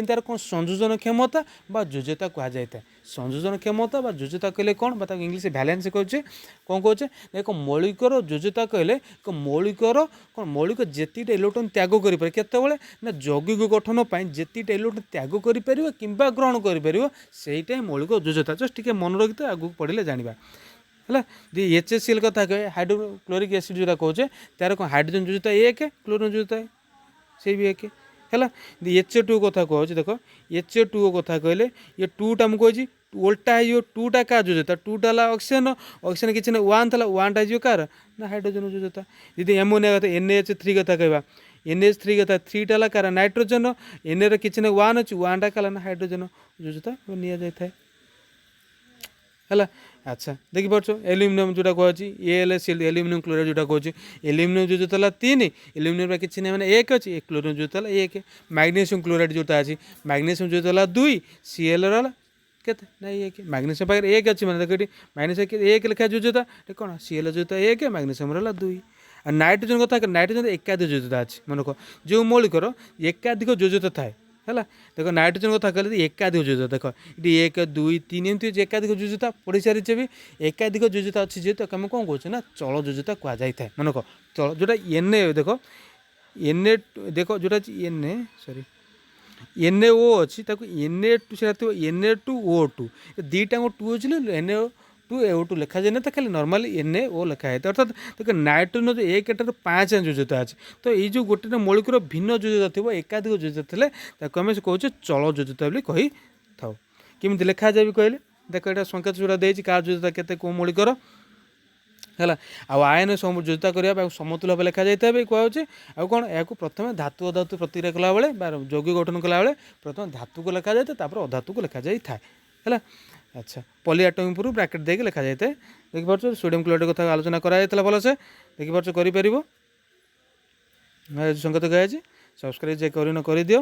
[SPEAKER 1] तार कौन संयोजन क्षमता बा जोजता कहुए संयोजन क्षमता बा जोजता कहले कौन बता इंग्लिश भैलेंस कहे कौन कहे एक मौलिकर जोजता कहले एक मौलिकर कौन मौलिक जेतिटा इलेक्ट्रॉन त्याग करें केतबेले ना यौगिक गठन जेतिटा इलेक्ट्रॉन त्याग कर ग्रहण कर मौलिक जोजता जस्ट टिके मन रखी आगू पढ़ले जाना है। HCl कथा कहे हाइड्रोक्लोरिक एसिड जो कहे तार कौन हाइड्रोजन जोजता 1 क्लोरीन जोजता से भी 1 है। Ha2 कथा कहे देख Ha2 कथा कहले ये 2टा मुझे कही उल्टा हो 2टा क्या जोजता 2टा ऑक्सीजन ऑक्सीजन किसी ना 1 था 1टा हो कार ना हाइड्रोजन जोजता यदि एमोनिया कथा NaH3 कथा कहवा NH3 कथा 3टा कार नाइट्रोजन Na किसी ना 1 अच्छी 1टा कला ना हाइड्रोजन जोजता नि जाए है। अच्छा देखी पार्छ एल्युमिनियम जोटा कहे AlCl एल्युमिनियम क्लोराइड जोटा कहे एल्युमिनियम जोजता 3 एल्युमिनियम किसी ना मैंने 1 अच्छी क्लोरीन जोजता 1 मैग्नीशियम क्लोराइड जोटा अच्छी मैग्नीशियम जोजता 2 Cl केते नहीं 1 मैग्नीशियम पाखे 1 अच्छी मैंने देख मैग्नीशियम 1 लिखा जोजता कौन Cl जोजता 1 मैग्नीशियम 2 আর নাইট্ରୋଜେନ୍ କଥା ନାଇଟ୍ରୋଜେନ୍ ଏକାଧିକ ଯୋଜ୍ୟତା ଅଛି ମନେ ରଖ ଯେଉଁ ମୌଳିକର ଏକାଧିକ ଯୋଜ୍ୟତା ଥାଏ ହେଲା ଦେଖ ନାଇଟ୍ରୋଜେନ୍ କଥା କହିଲେ ଏକାଧିକ ଯୋଜ୍ୟତା ଦେଖ ଏଠି 1 2 3 ଏମିତି ଅଛି ଏକାଧିକ ଯୋଜ୍ୟତା ପଢ଼ି ସାରିଛେ ବି ଏକାଧିକ ଯୋଜ୍ୟତା ଅଛି ଯେହେତୁ ଆମେ କ'ଣ କହୁଛେ ନା ଚଳ ଯୋଜ୍ୟତା କୁହାଯାଇଥାଏ ମନେ ରଖ ଚଳ ଯେଉଁଟା ଏନ୍ଏ ଦେଖ ଏନ୍ଏ ଦେଖ ଯେଉଁଟା ଅଛି ଏନ୍ଏ ସରି NaO ଅଛି ତାକୁ Na2 ସେଟା ଥିବ Na2O2 ଦୁଇଟାଙ୍କ 2 ଅଛି Na2O2 ଲେଖାଯାଏ ନା ତ ଖାଲି ନର୍ମାଲି NaO ଲେଖା ହେଇଥାଏ ଅର୍ଥାତ୍ ଦେଖ ନାଇଟ୍ରୋଜେନ୍ 1ଟାରୁ 5 ଯୋଜ୍ୟତା ଅଛି ତ ଏଇ ଯେଉଁ ଗୋଟେ ମୌଳିକର ଭିନ୍ନ ଯୋଜ୍ୟତା ଥିବ ଏକାଧିକ ଯୋଜ୍ୟତା ଥିଲେ ତାକୁ ଆମେ କହୁଛେ ଚଳ ଯୋଜ୍ୟତା ବୋଲି କହିଥାଉ କେମିତି ଲେଖାଯାଏ ବି କହିଲେ ଦେଖ ଏଇଟା ସଂକେତ ଯୋଉଟା ଦେଇଛି କାହାର ଯୋଜ୍ୟତା କେତେ କେଉଁ ମୌଳିକର ହେଲା ଆଉ ଆୟନ ଯୋଜ୍ୟତା କରିବା ପାଇଁ ସମତୁଲ ଭାବେ ଲେଖାଯାଇଥାଏ ବି କୁହାଯାଉଛି ଆଉ କ'ଣ ଏହାକୁ ପ୍ରଥମେ ଧାତୁ ଅଧାତୁ ପ୍ରତିକ୍ରିୟା କଲାବେଳେ ବା ଯୌଗିକ ଗଠନ କଲାବେଳେ ପ୍ରଥମେ ଧାତୁକୁ ଲେଖାଯାଇଥାଏ ତାପରେ ଅଧାତୁକୁ ଲେଖାଯାଇଥାଏ ହେଲା ଆଚ୍ଛା ପଲିଆଟୋମ୍ ଉପରୁ ବ୍ରାକେଟ୍ ଦେଇକି ଲେଖାଯାଇଥାଏ ଦେଖିପାରୁଛ ସୋଡ଼ିୟମ୍ କ୍ଲୋରାଇଡ଼୍ କଥା ଆଲୋଚନା କରାଯାଇଥିଲା ଭଲସେ ଦେଖିପାରୁଛ କରିପାରିବ ସଂକେତ କୁହାଯାଇଛି ସବସ୍କ୍ରାଇବ୍ ଯେ କରିନ କରିଦିଅ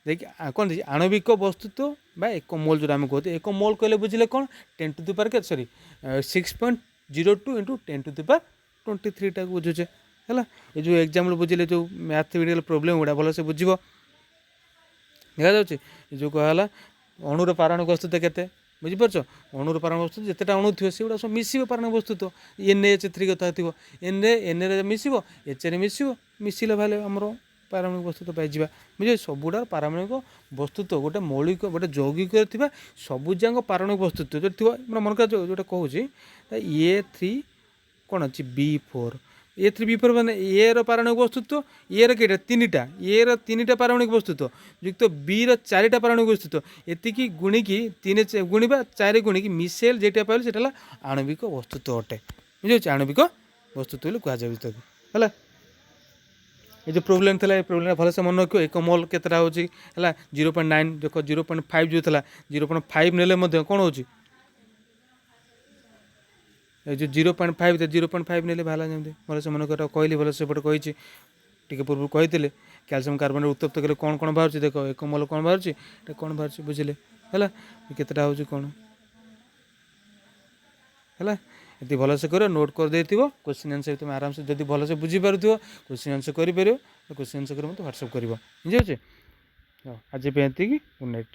[SPEAKER 1] ଦେଖି କ'ଣ ଦେଇଛି ଆଣବିକ ବସ୍ତୁତ୍ୱ ବା ଏକ ମୋଲ୍ ଯେଉଁଟା ଆମେ କହୁଛେ ଏକ ମୋଲ୍ କହିଲେ ବୁଝିଲେ କ'ଣ 10⁻⁴ ସରି 6.02 × 10⁻23 टाक बुझुचे है ये जो एग्जाम्पल बुझे जो मैथमेटिकल प्रोब्लेम गुड़ा भलसे बुझ देखा जाऊँगी जो कहला अणुर पारणिक वस्तुत्व केते बुझीपार अणुर पारणिक वस्तु जितेटा अणु थी से गुड़ा सब मिसब पारणिक वस्तुत्व NaH3 कथा थी Na मिसब H मिसिले भाई आमर पारमाणिक वस्तुत्व पाइबा बुझे सबुडार पारमाणिक वस्तुत्व गोटे मौलिक गोटे यौगिक सबुजाक पारमाणिक वस्तुत्व जो थी मन कर जोटा कहूँ A3 कौन अच्छी B4 A3 B4 मैंने ए पारमाणिक वस्तुत्व ए रईटा 3टा ए रा पारमाणिक वस्तुत्व युक्त बी रा4टा पारमाणिक वस्तुत्व एतिकी गुणिकी 3 गुणा 4 गुणिकी मिसेल जेटा पाइल से आणविक वस्तुत्व अटे बुझे आणविक वस्तुत्व कहुए है ये जो प्रोब्लेम था ये प्रोब्लेम भलसे मन रखियो एक मोल केतटा होची है 0.9 देख 0.5 जो था 0.5 नेले कौन हो जो 0.5 0.5 नेले बाहर जमी भलसे मन कर कहली भलसे पटे कही टी पूर्व कही कैल्शियम कार्बोनेट उत्तप्त कले कौन कौन बाहर देख एक मोल कौन बाहर कौन बाहर बुझे है केतटा हो कौन है ये भलसे कर नोट कर क्वेश्चन आंसर तुम आराम से जब भलसे बुझीपार क्वेश्चन आंसर कर क्वेश्चन आंसर कर मत व्हाट्सअप कर बुझे आज गुड नाइट।